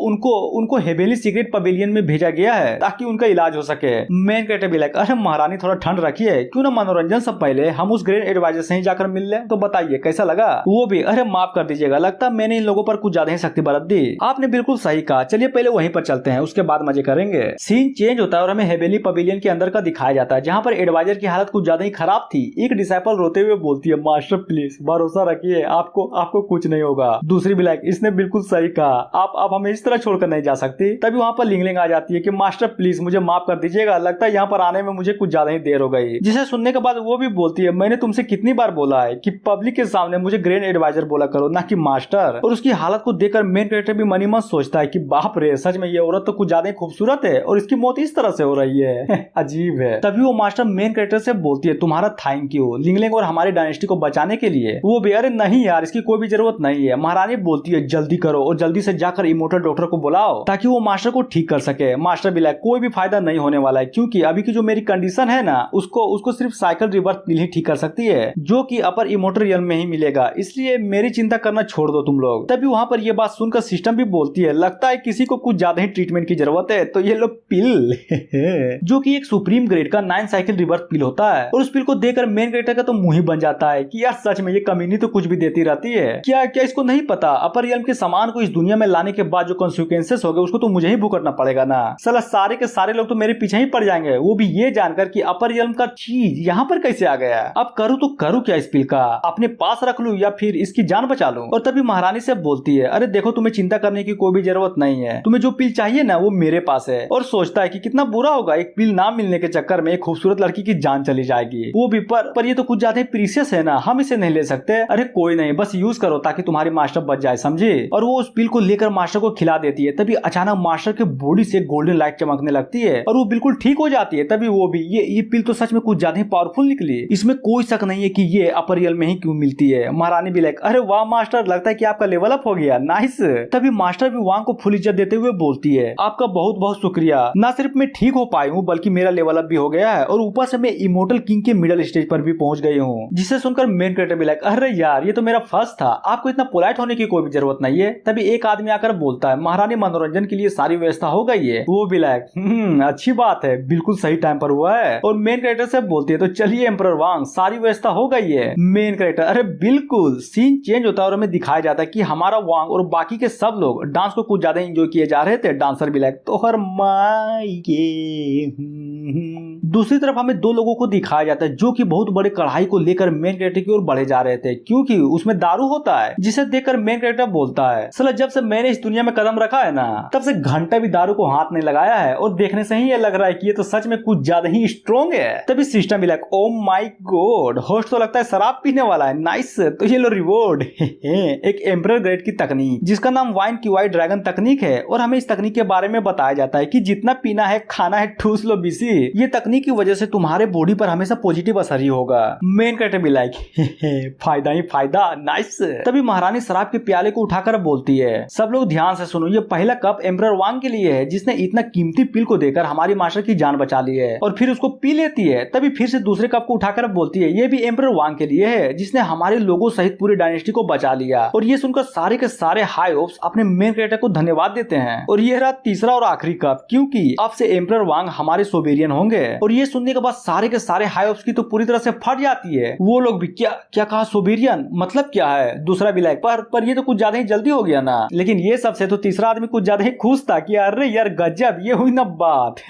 उनको हेवेली सीक्रेट पवेलियन में भेजा गया है ताकि उनका इलाज हो सके। मेन कैरेक्टर भी लाइक, अरे महारानी थोड़ा ठंड रखिए, क्यों ना मनोरंजन से पहले हम उस ग्रैंड एडवाइजर से ही जाकर मिल ले, तो बताइए कैसा लगा? वो भी, अरे माफ कर दीजिएगा, लगता मैंने इन लोगों पर कुछ ज्यादा ही शक्ति बरत दी। आपने बिल्कुल सही कहा, चलिए पहले वहीं पर चलते हैं, उसके बाद मजे करेंगे। सीन चेंज होता है और हमें हेवेली पवेलियन के अंदर का दिखाया जाता है, जहाँ पर एडवाइजर की हालत कुछ ज्यादा ही खराब थी। एक डिसाइपल रोते हुए बोलती है, मास्टर प्लीज भरोसा रखिए, आपको कुछ नहीं होगा। दूसरी भी लाइक, इसने बिल्कुल सही कहा, आप हमें इस तरह छोड़कर नहीं जा सकती। तभी वहाँ पर लिंगलिंग आ जाती है कि मास्टर प्लीज मुझे माफ कर दीजिएगा, लगता है यहाँ पर आने में मुझे कुछ ज्यादा ही देर हो गई। जिसे सुनने के बाद वो भी बोलती है, मैंने तुमसे कितनी बार बोला है कि पब्लिक के सामने मुझे ग्रैंड एडवाइजर बोला करो, ना कि मास्टर। और उसकी हालत को देखकर मेन कैरेक्टर भी मनी मन सोचता है कि बाप रे, सच में ये औरत तो कुछ ज्यादा ही खूबसूरत है और इसकी मौत इस तरह से हो रही है अजीब है। तभी वो मास्टर मेन कैरेक्टर से बोलती है, तुम्हारा थैंक यू लिंगलिंग और हमारी डायनेस्टी को बचाने के लिए। वो भी, अरे नहीं यार, इसकी कोई भी जरूरत नहीं है। महारानी बोलती है, जल्दी करो और जल्दी से जाकर इमोर्टल डॉक्टर को बुलाओ ताकि वो मास्टर को ठीक कर सके। मास्टर भी लाइक, कोई भी फायदा नहीं होने वाला है, क्योंकि अभी की जो मेरी कंडीशन है ना, उसको सिर्फ साइकिल रिवर्स पिल ही ठीक कर सकती है, जो कि अपर इमोर्टल रियल में ही मिलेगा, इसलिए मेरी चिंता करना छोड़ दो तुम लोग। तभी वहाँ पर ये बात सुनकर सिस्टम भी बोलती है, लगता है किसी को कुछ ज्यादा ही ट्रीटमेंट की जरूरत है, तो ये लो पिल जो कि एक सुप्रीम ग्रेड का 9 साइकिल रिवर्स पिल होता है। और उस पिल को देकर मेन कैरेक्टर का तो मुंह ही बन जाता है कि यार सच में ये कमीनी तो कुछ भी देती रहती है। क्या क्या इसको नहीं पता अपर रियल्म के सामान को इस दुनिया में लाने के बाद जो कॉन्सिक्वेंसेस हो गए उसको तो मुझे ही भुगतना पड़ेगा ना। साला सारे के सारे लोग तो मेरे पीछे ही पड़ जाएंगे, वो भी ये जानकर कि अपर रियल्म का चीज यहाँ पर कैसे आ गया। अब करूँ तो करूँ क्या इस पिल का, अपने पास रख लूं या फिर इसकी जान बचा लूं। और तभी महारानी से बोलती है, अरे देखो तुम्हें चिंता करने की कोई भी जरूरत नहीं है, तुम्हें जो पिल चाहिए ना वो मेरे पास है। और सोचता है कि कितना बुरा होगा एक पिल ना मिलने के चक्कर में एक खूबसूरत लड़की की जान चली जाएगी, वो भी पर ये तो कुछ ज्यादा प्रीशियस है ना, हम इसे नहीं ले सकते। अरे कोई नहीं, बस यूज करो ताकि तुम्हारी मास्टर बच जाए, समझे। और वो उस पिल को लेकर मास्टर को खिला देती है। तभी अचानक मास्टर के बॉडी से गोल्डन लाइट चमकने लगती है और वो बिल्कुल ठीक हो जाती है। तभी वो भी ये पिल तो सच में कुछ ज्यादा ही पावरफुल निकली, इसमें कोई शक नहीं है कि ये अपर रियल में ही क्यों मिलती है। महारानी भी लाइक, अरे वाह मास्टर, लगता है कि आपका लेवल अप हो गया, नाइस। तभी मास्टर भी वांग को फुल इज्जत देते हुए बोलती है, आपका बहुत बहुत शुक्रिया, ना सिर्फ मैं ठीक हो पाई हूँ बल्कि मेरा लेवल अप भी हो गया है और ऊपर से मैं इमोर्टल किंग के मिडिल स्टेज पर भी पहुंच गई हूँ। जिसे सुनकर मेन कैरेक्टर भी लाइक, अरे यार ये तो मेरा फर्स्ट था, आपको इतना पोलाइट होने की कोई भी जरूरत नहीं है। तभी एक आदमी आकर बोलता है, महारानी मनोरंजन के लिए सारी व्यवस्था हो गई है। वो भी लाइक, अच्छी बात है, बिल्कुल सही टाइम पर हुआ है। और मेन कैरेक्टर से बोलती है, तो चलिए एम्परर वांग सारी व्यवस्था हो गई है। मेन कैरेक्टर, अरे बिल्कुल। सीन चेंज होता है और हमें दिखाया जाता है कि हमारा वांग और बाकी के सब लोग डांस को कुछ ज्यादा एंजॉय किए जा रहे थे। डांसर भी लाइक, तो हर माई के। दूसरी तरफ हमें दो लोगों को दिखाया जाता है जो कि बहुत बड़े कढ़ाई को लेकर मेन कैरेक्टर की ओर बढ़े जा रहे थे, क्योंकि उसमें दारू होता है। जिसे देखकर मेन कैरेक्टर बोलता है, साला जब से मैंने इस दुनिया में कदम रखा है ना, तब से घंटा भी दारू को हाथ नहीं लगाया है और देखने से ही ये लग रहा है कि ये तो सच में कुछ ज्यादा ही स्ट्रॉन्ग है। तभी सिस्टम भी like, oh my God, host तो लगता है शराब पीने वाला है, नाइस। तो ये लो रिवॉर्ड एक एम्परर ग्रेड की तकनीक जिसका नाम वाइन की वाइट ड्रैगन तकनीक है। और हमें इस तकनीक के बारे में बताया जाता है कि जितना पीना है खाना है ठूस लो बीसी, ये तकनीक की वजह से तुम्हारे बॉडी पर हमेशा पॉजिटिव असर ही होगा। मेन कैरेक्टर भी लाइक, फायदा ही फायदा, नाइस। तभी महारानी शराब के प्याले को उठाकर बोलती है, सब लोग ध्यान से सुनो, ये पहला कप एम्परर वांग के लिए है जिसने इतना कीमती पिल को देकर हमारी मास्टर की जान बचा ली है और फिर उसको पी लेती है। तभी फिर से दूसरे कप को उठाकर बोलती है, ये भी एम्परर वांग के लिए है जिसने हमारे लोगों सहित पूरी डायनेस्टी को बचा लिया। और ये सुनकर सारे के सारे हाई ओप्स अपने मेन कैरेक्टर को धन्यवाद देते हैं। और ये रहा तीसरा और आखिरी कप, क्योंकि अब से एम्परर वांग हमारे सोबेरियन होंगे। और ये सुनने के बाद सारे के सारे हाई ओप्स की तो पूरी तरह से फट जाती है। वो लोग भी क्या क्या कहा, सोबेरियन मतलब क्या है। दूसरा भी लाइक, पर ये तो कुछ ज्यादा ही जल्दी हो गया ना। लेकिन ये सबसे तो तीसरा आदमी कुछ ज्यादा ही खुश था कि अरे यार गजब, ये हुई ना बात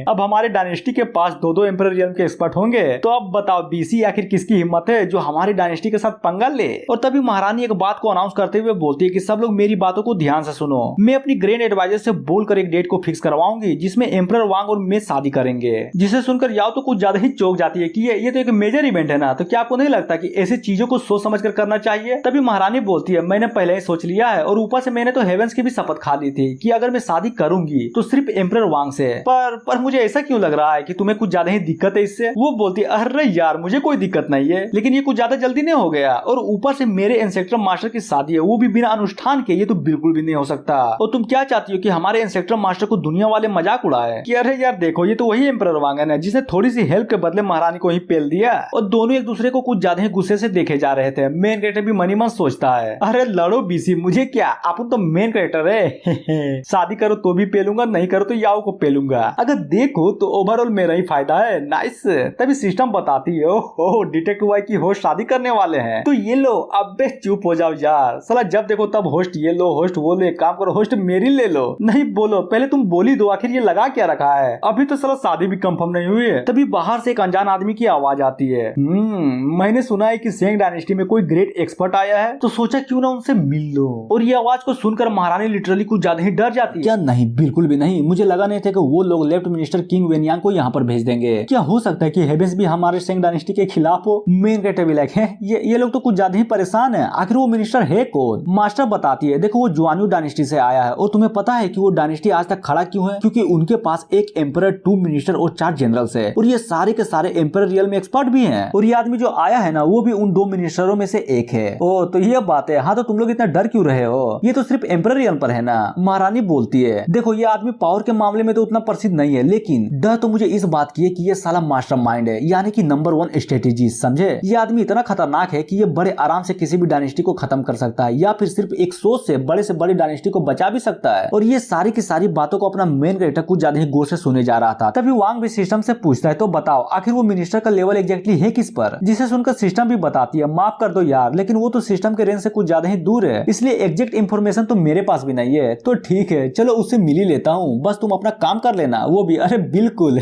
अब हमारे डायनेस्टी के पास दो एम्परर रियल्म के एक्सपर्ट होंगे। तो अब बताओ बीसी आखिर किसकी हिम्मत है जो हमारी डायनेस्टी के साथ पंगा ले। और तभी महारानी एक बात को अनाउंस करते हुए बोलती है कि सब लोग मेरी बातों को ध्यान से सुनो, मैं अपनी ग्रैंड एडवाइजर से बोलकर एक डेट को फिक्स करवाऊंगी जिसमें एम्परर वांग और मैं शादी करेंगे। जिसे सुनकर याओ तो कुछ ज्यादा ही चौंक जाती है कि ये तो एक मेजर इवेंट है ना, तो क्या आपको नहीं लगता कि ऐसी चीजों को सोच समझ कर करना चाहिए। तभी महारानी बोलती है, मैंने पहले ही सोच लिया है और ऊपर से मैंने तो हेवेंस की भी शपथ खा ली थी कि अगर मैं शादी करूंगी तो सिर्फ एम्परर वांग से। पर मुझे ऐसा क्यों लग रहा है कि तुम्हें कुछ ज्यादा ही दिक्कत है इससे। वो बोलती है, अरे यार मुझे कोई दिक्कत नहीं है, लेकिन ये कुछ ज्यादा जल्दी नहीं हो गया। और ऊपर से मेरे इंस्पेक्टर मास्टर की शादी है, वो भी बिना अनुष्ठान के, ये तो बिल्कुल भी नहीं हो सकता। और तुम क्या चाहती हो कि हमारे इंस्पेक्टर मास्टर को दुनिया वाले मजाक उड़ाए कि अरे यार देखो ये तो वही एम्परर वांग है जिसने थोड़ी सी हेल्प के बदले महारानी को ही पेल दिया। और दोनों एक दूसरे को कुछ ज्यादा ही गुस्से से देखे जा रहे थे। मेन कैरेक्टर भी मनी मन सोचता है, अरे लड़ो बीसी, मुझे क्या, आप तो मेन कैरेक्टर है शादी करो तो भी पेलूंगा, नहीं करो तो याओ को पेलूंगा, अगर देखो तो ओवरऑल मेरा ही फायदा है, नाइस। तभी सिस्टम बताती है, ओहो डिटेक्टिव वाई की होस्ट शादी करने वाले हैं, तो ये लो। अबे चुप हो जाओ यार, साला जब देखो तब होस्ट ये लो, होस्ट वो लो, एक काम करो होस्ट मेरी ले लो। नहीं बोलो, पहले तुम बोली दो, आखिर ये लगा क्या रखा है, अभी तो साला शादी भी कंफर्म नहीं हुई है। तभी बाहर से एक अनजान आदमी की आवाज आती है, मैंने सुना है कि सेंग डायनेस्टी में कोई ग्रेट एक्सपर्ट आया है, तो सोचा क्यों ना उनसे मिल लो। और ये आवाज को सुनकर महारानी लिटरली कुछ ज्यादा ही डर जाती है। क्या नहीं, बिल्कुल भी नहीं, मुझे लगा नहीं था कि वो लोग लेफ्ट मिनिस्टर किंग वेनियांग को यहाँ पर भेज देंगे। क्या हो सकता है कि हेवेंस भी हमारे सेंग डायनेस्टी के खिलाफ हो। मेन कैरेक्टर भी लाइक है, ये लोग तो कुछ ज्यादा ही परेशान है, आखिर वो मिनिस्टर है कौन। मास्टर बताती है, देखो वो जुआन्यू डायनेस्टी से आया है और तुम्हें पता है कि वो डायनेस्टी आज तक खड़ा क्यों है, क्योंकि उनके पास एक एम्परर, 2 मिनिस्टर और 4 जनरल से, और ये सारे के सारे एम्पर रियल में एक्सपर्ट भी हैं। और ये आदमी जो आया है ना वो भी उन 2 मिनिस्टरों में से एक है। ओ तो ये बात है। हाँ तो तुम लोग इतना डर क्यों रहे हो? ये तो सिर्फ एम्पर रियल पर है ना। महारानी बोलती है देखो ये आदमी पावर के मामले में तो उतना प्रसिद्ध नहीं है, लेकिन डर तो मुझे इस बात की है कि ये साला मास्टरमाइंड है, यानी कि नंबर 1 स्ट्रेटेजी। समझे? ये आदमी इतना खतरनाक है कि ये बड़े आराम से किसी भी डायनेस्टी को खत्म कर सकता है, या फिर सिर्फ एक सोच से बड़ी डायनेस्टी को बचा भी सकता है। और ये सारी की सारी बातों को अपना मेन कैरेक्टर कुछ ज्यादा ही गौर से सुने जा रहा था। तभी वांग भी सिस्टम से पूछता है तो बताओ आखिर वो मिनिस्टर का लेवल एग्जैक्टली है किस पर? जिसे सुनकर सिस्टम भी बताती है माफ कर दो यार, लेकिन वो तो सिस्टम के रेंज से कुछ ज्यादा ही दूर है, इसलिए एग्जैक्ट इन्फॉर्मेशन तो मेरे पास भी नहीं है। तो ठीक है चलो उससे मिल ही लेता हूँ, बस तुम अपना काम कर लेना। वो भी अरे बिल्कुल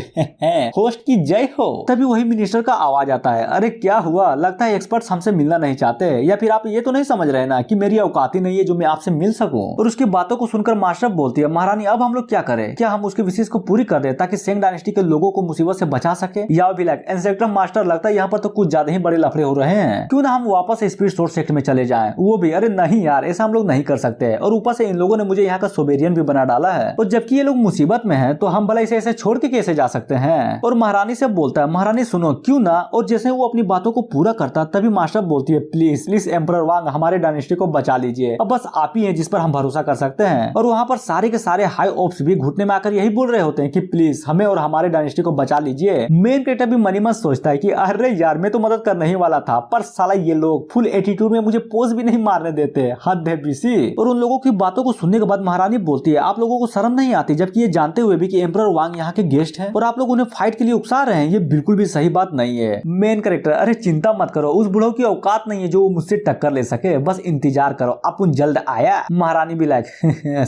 होस्ट की जय हो। तभी वही मिनिस्टर का आवाज आता है अरे क्या हुआ? लगता है एक्सपर्ट्स हमसे मिलना नहीं चाहते, या फिर आप ये तो नहीं समझ रहे ना कि मेरी औकात ही नहीं है जो मैं आपसे मिल सकूं। और उसकी बातों को सुनकर मास्टर बोलती है महारानी अब हम लोग क्या करें? क्या हम उसके विशेष को पूरी कर दे ताकि सेंग डायनेस्टी के लोगों को मुसीबत से बचा सके? या भी लाइक इंस्पेक्टर मास्टर लगता है यहाँ पर तो कुछ ज्यादा ही बड़े लफड़े हो रहे हैं, क्यों ना हम वापस स्पीड सोर्स सेक्ट में चले जाएं? वो भी अरे नहीं यार ऐसा हम लोग नहीं कर सकते, और ऊपर से इन लोगों ने मुझे यहाँ का सोबेरियन भी बना डाला है, और जबकि ये लोग मुसीबत में है तो हम भला इसे ऐसे छोड़ के कैसे जा सकते हैं? और महारानी से बोलता है महारानी सुनो क्यों ना, और जैसे वो अपनी बातों को पूरा करता तभी मास्टर बोलती है प्लीज प्लीज एम्परर वांग हमारे डायनेस्टी को बचा लीजिए, अब बस आप ही हैं जिस पर हम भरोसा कर सकते हैं। और वहाँ पर सारे के सारे हाई ऑप्स भी घुटने में आकर यही बोल रहे होते हैं कि प्लीज हमें और हमारे डायनेस्टी को बचा लीजिए। मेन कैरेक्टर भी मनी मन सोचता है कि अरे यार मैं तो मदद करने ही वाला था, पर साला ये लोग फुल एटीट्यूड में मुझे पोज भी नहीं मारने देते, हद है बीसी। और उन लोगों की बातों को सुनने के बाद महारानी बोलती है आप लोगों को शर्म नहीं आती, जबकि ये जानते हुए भी कि एम्परर वांग यहाँ के गेस्ट हैं और आप लोग उन्हें फाइट के लिए उकसा रहे हैं, ये बिल्कुल भी सही बात नहीं है। मेन कैरेक्टर अरे चिंता मत करो, उस बुढ़ो की औकात नहीं है जो वो मुझसे टक्कर ले सके, बस इंतजार करो अपन जल्द आया। महारानी भी लाइक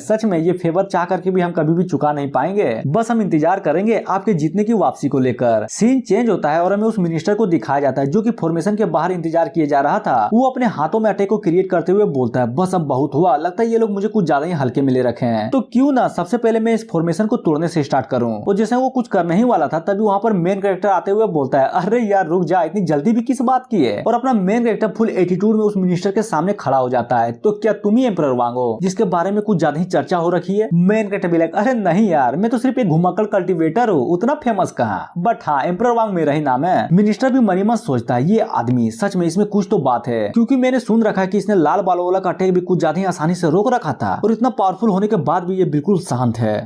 सच में ये फेवर चाह करके भी हम कभी भी चुका नहीं पाएंगे, बस हम इंतजार करेंगे आपके जीतने की वापसी को लेकर। सीन चेंज होता है और हमें उस मिनिस्टर को दिखाया जाता है जो कि फॉर्मेशन के बाहर इंतजार किए जा रहा था। वो अपने हाथों में अटैक को क्रिएट करते हुए बोलता है बस अब बहुत हुआ, लगता है ये लोग मुझे कुछ ज्यादा ही हल्के में ले रखे हैं, तो क्यों ना सबसे पहले मैं इस फॉर्मेशन को तोड़ने से स्टार्ट करूं। और जैसे वो कुछ करने ही वाला था तभी वहाँ पर मेन कैरेक्टर आते हुए बोलता है अरे यार रुक जा, इतनी जल्दी भी किस बात की है? और अपना मेन कैरेक्टर फुल एटीट्यूड में उस मिनिस्टर के सामने खड़ा हो जाता है। तो क्या तुम ही एम्परर वांग हो जिसके बारे में कुछ ज्यादा ही चर्चा हो रखी है? मेन कैरेक्टर भी लाइक अरे नहीं यार मैं तो सिर्फ एक घुमक्कड़ कल्टीवेटर हूँ, उतना फेमस कहाँ, बट हाँ एम्परर वांग मेरा ही नाम है। मिनिस्टर भी मनी मन सोचता है ये आदमी सच में इसमें कुछ तो बात है, क्योंकि मैंने सुन रखा है कि इसने लाल बालों वाला का अटैक भी कुछ ज्यादा ही आसानी से रोक रखा था, और इतना पावरफुल होने के बाद भी ये बिल्कुल शांत है।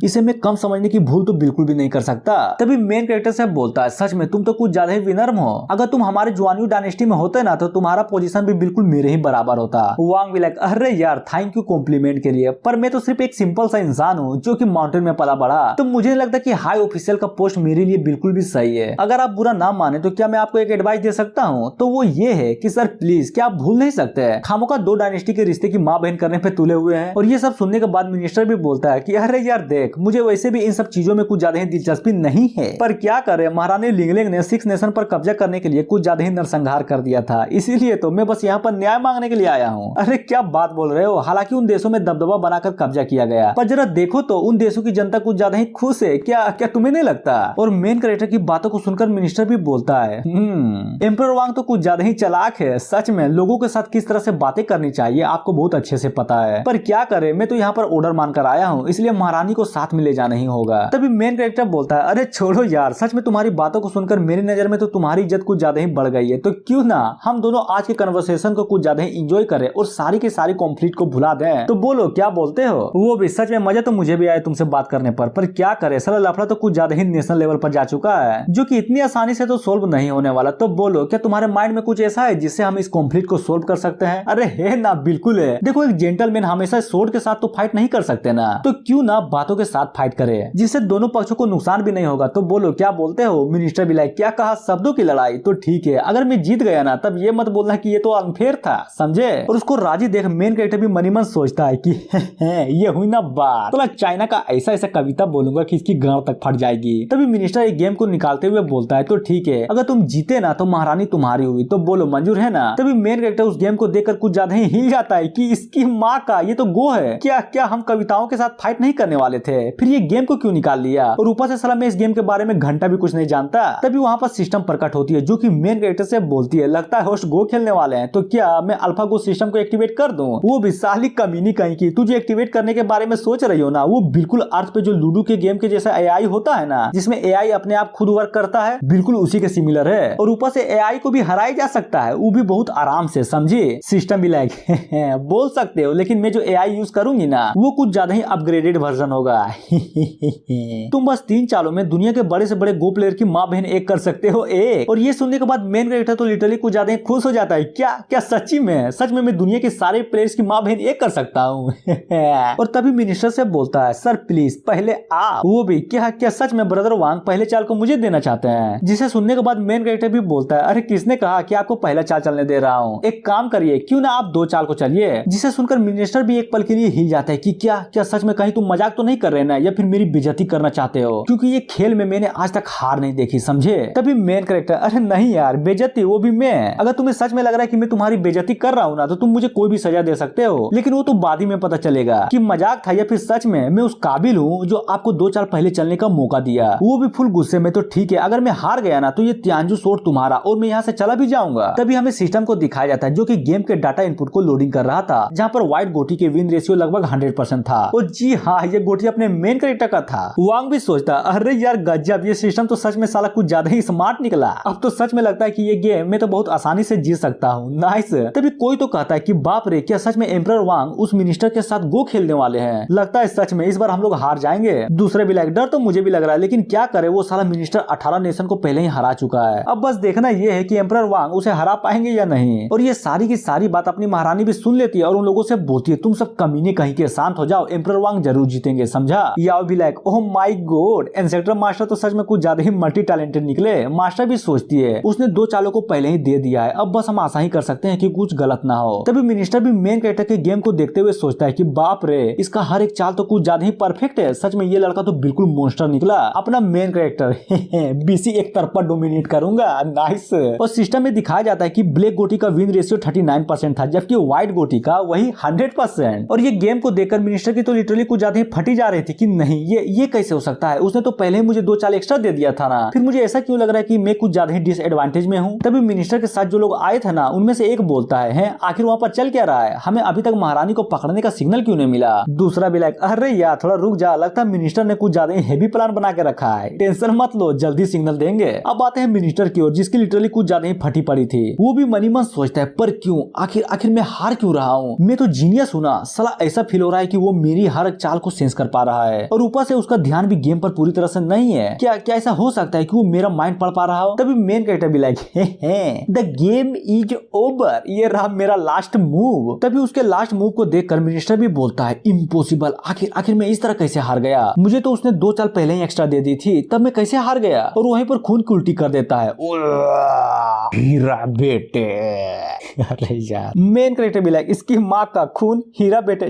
इसे मैं कम समझने की भूल तो बिल्कुल भी नहीं कर सकता। तभी मेन कैरेक्टर से बोलता है सच में तुम तो कुछ ज्यादा ही विनम्र हो, अगर तुम हमारे जुआनियो डायनेस्टी में होते ना तो तुम्हारा पोजीशन भी बिल्कुल मेरे ही बराबर होता। वांग भी लाइक अरे यार थैंक यू कॉम्प्लीमेंट के लिए, पर मैं तो सिर्फ एक सिंपल सा इंसान हूँ जो कि माउंटेन में पला बड़ा, तो मुझे नहीं लगता कि हाई ऑफिशियल का पोस्ट मेरे लिए बिल्कुल भी सही है। अगर आप बुरा ना माने तो क्या मैं आपको एक एडवाइस दे सकता हूँ, तो वो ये है कि सर प्लीज क्या आप भूल नहीं सकते खामोका 2 डायनेस्टी के रिश्ते की माँ बहन करने पे तुले हुए हैं। और ये सब सुनने के बाद मिनिस्टर भी बोलता है कि अरे यार देख मुझे वैसे भी इन सब चीजों में कुछ ज्यादा ही दिलचस्पी नहीं है, पर क्या करे महारानी लिंगलिंग ने 6 नेशन पर कब्जा करने के लिए कुछ ज्यादा ही नरसंहार कर दिया था, इसीलिए तो मैं बस यहाँ पर न्याय मांगने के लिए आया हूँ। अरे क्या बात बोल रहे हो, हालांकि उन देशों में दबदबा बनाकर कब्जा किया गया, पर जरा देखो तो उन देशों की जनता कुछ ज्यादा ही खुश है, क्या क्या तुम्हें नहीं लगता? और मेन कैरेक्टर की बातों को सुनकर मिनिस्टर भी बोलता है एम्परर वांग तो कुछ ज्यादा ही चालाक है, सच में लोगों के साथ किस तरह से बातें करनी चाहिए आपको बहुत अच्छे से पता है, पर क्या करे मैं तो यहाँ पर ऑर्डर मानकर आया हूँ, इसलिए महारानी को साथ में ले जाना ही होगा। तभी मेन कैरेक्टर बोलता है अरे छोड़ो यार, सच में तुम्हारी बातों को सुनकर मेरी नजर में तो तुम्हारी इज्जत कुछ ज्यादा ही बढ़ गई है, तो क्यों ना हम दोनों आज के कन्वर्सेशन को कुछ ज्यादा ही एंजॉय करें और सारी के सारी कॉन्फ्लिक्ट को भुला दें। तो बोलो क्या बोलते हो? वो भी सच में मजा तो मुझे भी आया तुमसे बात करने पर क्या करे साला लफड़ा तो कुछ ज्यादा ही नेशनल लेवल पर जा चुका है, जो कि इतनी आसानी से तो सोल्व नहीं होने वाला। तो बोलो क्या तुम्हारे माइंड में कुछ ऐसा है जिससे हम इस कॉन्फ्लिक्ट को सोल्व कर सकते हैं? अरे है ना, बिल्कुल है। देखो एक जेंटलमैन हमेशा स्वॉर्ड के साथ तो फाइट नहीं कर सकते ना, तो क्यों ना बातों के साथ फाइट करे जिससे दोनों पक्षों को नुकसान भी नहीं होगा। तो बोलो क्या बोलते हो? मिनिस्टर भी लाइक क्या कहा, शब्दों की लड़ाई, तो ठीक है अगर मैं जीत गया ना तब ये मत बोलना कि ये तो अनफेयर था, समझे? और उसको राजी देख मेन कैरेक्टर भी मनी मन सोचता है कि ये हुई ना बात, तो चाइना का ऐसा ऐसा कविता बोलूंगा कि इसकी गांव तक फट जाएगी। तभी मिनिस्टर एक गेम को निकालते हुए बोलता है तो ठीक है अगर तुम जीते ना तो महारानी तुम्हारी हुई, तो बोलो मंजूर है ना? तभी मेन कैरेक्टर उस गेम को देखकर कुछ ज्यादा ही हिल जाता है कि इसकी माँ का ये तो गो है, क्या क्या हम कविताओं के साथ फाइट नहीं करने वाले थे, फिर ये गेम को क्यों निकाल लिया? और ऊपर से साला मैं इस गेम के बारे में घंटा भी कुछ नहीं जानता। तभी वहाँ पर सिस्टम प्रकट होती है जो कि मेन कैरेक्टर से बोलती है लगता है होस्ट गो खेलने वाले हैं, तो क्या मैं अल्फा गो सिस्टम को एक्टिवेट कर दूं? वो भी साली कमीनी कहीं की, तुझे एक्टिवेट करने के बारे में सोच रही हो ना, वो बिल्कुल अर्थ पे जो लूडो के गेम के जैसा एआई होता है ना ना जिसमें एआई अपने आप खुद वर्क करता है, बिल्कुल उसी के सिमिलर है। और ऊपर से एआई को भी हराया जा सकता है, वो भी बहुत आराम से, समझे। सिस्टम भी लाइक बोल सकते हो, लेकिन मैं जो एआई यूज करूंगी ना वो कुछ ज्यादा ही अपग्रेडेड वर्जन होगा। तुम बस 3 चालों में दुनिया के बड़े से बड़े गो प्लेयर की माँ बहन एक कर सकते हो, एक। और ये सुनने के बाद मेन कैरेक्टर तो लिटरली कुछ ज्यादा ही खुश हो जाता है। क्या क्या सच्ची में, सच में मैं दुनिया के सारे प्लेयर्स की माँ बहन एक कर सकता हूँ। और तभी मिनिस्टर से बोलता है, सर प्लीज पहले आप। वो भी क्या क्या सच में ब्रदर वांग पहले चाल को मुझे देना चाहते हैं। जिसे सुनने के बाद मेन कैरेक्टर भी बोलता है, अरे किसने कहा कि आपको पहला चाल चलने दे रहा हूँ, एक काम करिए क्यों ना आप 2 चाल को चलिए। जिसे सुनकर मिनिस्टर भी एक पल के लिए हिल जाता है कि क्या क्या सच में कहीं तुम मजाक तो नहीं कर रहे ना, या फिर मेरी बेइज्जती करना चाहते हो, क्योंकि ये खेल में मैंने आज तक हार नहीं देखी, समझे। तभी मेन कैरेक्टर, अरे नहीं यार, बेइज्जती वो भी मैं। अगर तुम्हें सच में लग रहा है कि मैं तुम्हारी बेइज्जती कर रहा हूँ ना तो तुम मुझे कोई भी सजा दे सकते हो, लेकिन वो तो बाद ही में पता चलेगा कि मजाक था या फिर सच में मैं उस काबिल हूँ जो आपको 2 चाल पहले चलने का मौका दिया। वो भी फुल गुस्से में, तो ठीक है अगर मैं हार गया ना तो ये त्याजू सोट तुम्हारा और मैं यहाँ से चला भी जाऊंगा। तभी हमें सिस्टम को दिखाया जाता है जो कि गेम के डाटा इनपुट को लोडिंग कर रहा था, जहाँ पर व्हाइट गोटी के विन रेशियो लगभग 100% था। और जी हाँ, ये गोटी अपने मेन कैरेक्टर का था। वांग भी सोचता, अरे यार गजब, ये सिस्टम तो सच में साला कुछ ज्यादा ही स्मार्ट निकला। अब तो सच में लगता है कि ये गेम मैं तो बहुत आसानी से जीत सकता हूँ, नाइस। तभी कोई तो कहता है कि बाप रे, क्या सच में एम्परर वांग उस मिनिस्टर के साथ गो खेलने वाले हैं, लगता है सच में इस बार हम लोग हार जाएंगे। दूसरे भी लाइक, डर तो मुझे भी लग रहा है, लेकिन क्या करे, वो साला मिनिस्टर 18 नेशन को पहले ही हरा चुका है। अब बस देखना ये है कि एम्परर वांग उसे हरा पाएंगे या नहीं। और ये सारी की सारी बात अपनी महारानी भी सुन लेती है और उन लोगों से बोलती है, तुम सब कमीने कहीं के, शांत हो जाओ, एम्परर वांग जरूर जीतेंगे, समझा। याओ भी like, oh my God, inspector master तो सच में कुछ ज्यादा ही मल्टी टैलेंटेड निकले। मास्टर भी सोचती है उसने 2 चालों को पहले ही दे दिया है, अब बस हम आशा ही कर सकते हैं कि कुछ गलत ना हो। तभी मिनिस्टर भी मेन कैरेक्टर के गेम को देखते हुए सोचता है कि बाप रे, इसका हर एक चाल तो कुछ ज्यादा ही परफेक्ट है, सच में ये लड़का तो बिल्कुल मॉन्स्टर निकला। अपना मेन कैरेक्टर बीसी एक तरफा डोमिनेट करूंगा, नाइस। और सिस्टम में दिखाया जाता है कि ब्लैक गोटी का विन रेशियो 39% था, जबकि व्हाइट गोटी का वही 100%। और ये गेम को देखकर मिनिस्टर की तो लिटरली कुछ ज्यादा ही फटी जा रही थी कि नहीं, ये कैसे हो सकता है, उसने तो पहले ही मुझे 2 चाल एक्स्ट्रा दे दिया था ना, फिर मुझे ऐसा क्यों लग रहा है कि मैं कुछ ज्यादा ही डिसएडवांटेज में हूँ। तभी मिनिस्टर के साथ जो लोग आए थे ना उनमें से एक बोलता है आखिर वहाँ पर चल क्या रहा है, हमें अभी तक महारानी को पकड़ने का सिग्नल क्यों नहीं मिला। दूसरा भी लाइक, अरे यार थोड़ा रुक जा, लगता है मिनिस्टर ने कुछ ज्यादा ही हेवी प्लान बना के रखा है, टेंशन मत लो, जल्दी सिग्नल देंगे। अब आते हैं मिनिस्टर की ओर, जिसकी लिटरली कुछ ज्यादा ही फटी पड़ी थी। वो भी मनी मन सोचता है, पर क्यों, आखिर मैं हार क्यों रहा हूँ, मैं तो जीनियस हूँ ना। साला ऐसा फील हो रहा है कि वो मेरी हर चाल को सेंस कर पा रहा है, और ऊपर से उसका ध्यान भी गेम पर पूरी तरह से नहीं है। क्या क्या ऐसा हो सकता है कि वो मेरा माइंड पढ़ पा रहा हो। तभी मेन कैरेक्टर भी like, the game is over, ये रहा मेरा लास्ट मूव। तभी उसके लास्ट मूव को देखकर मिनिस्टर भी बोलता है, इम्पॉसिबल, आखिर मैं इस तरह कैसे हार गया, मुझे तो उसने 2 चाल पहले ही एक्स्ट्रा दे दी थी, तब मैं कैसे हार गया। और वहीं पर खून की उल्टी कर देता है। हीरा बेटे। अरे यार, मेन कैरेक्टर भी लाइक, इसकी माँ का खून, हीरा बेटे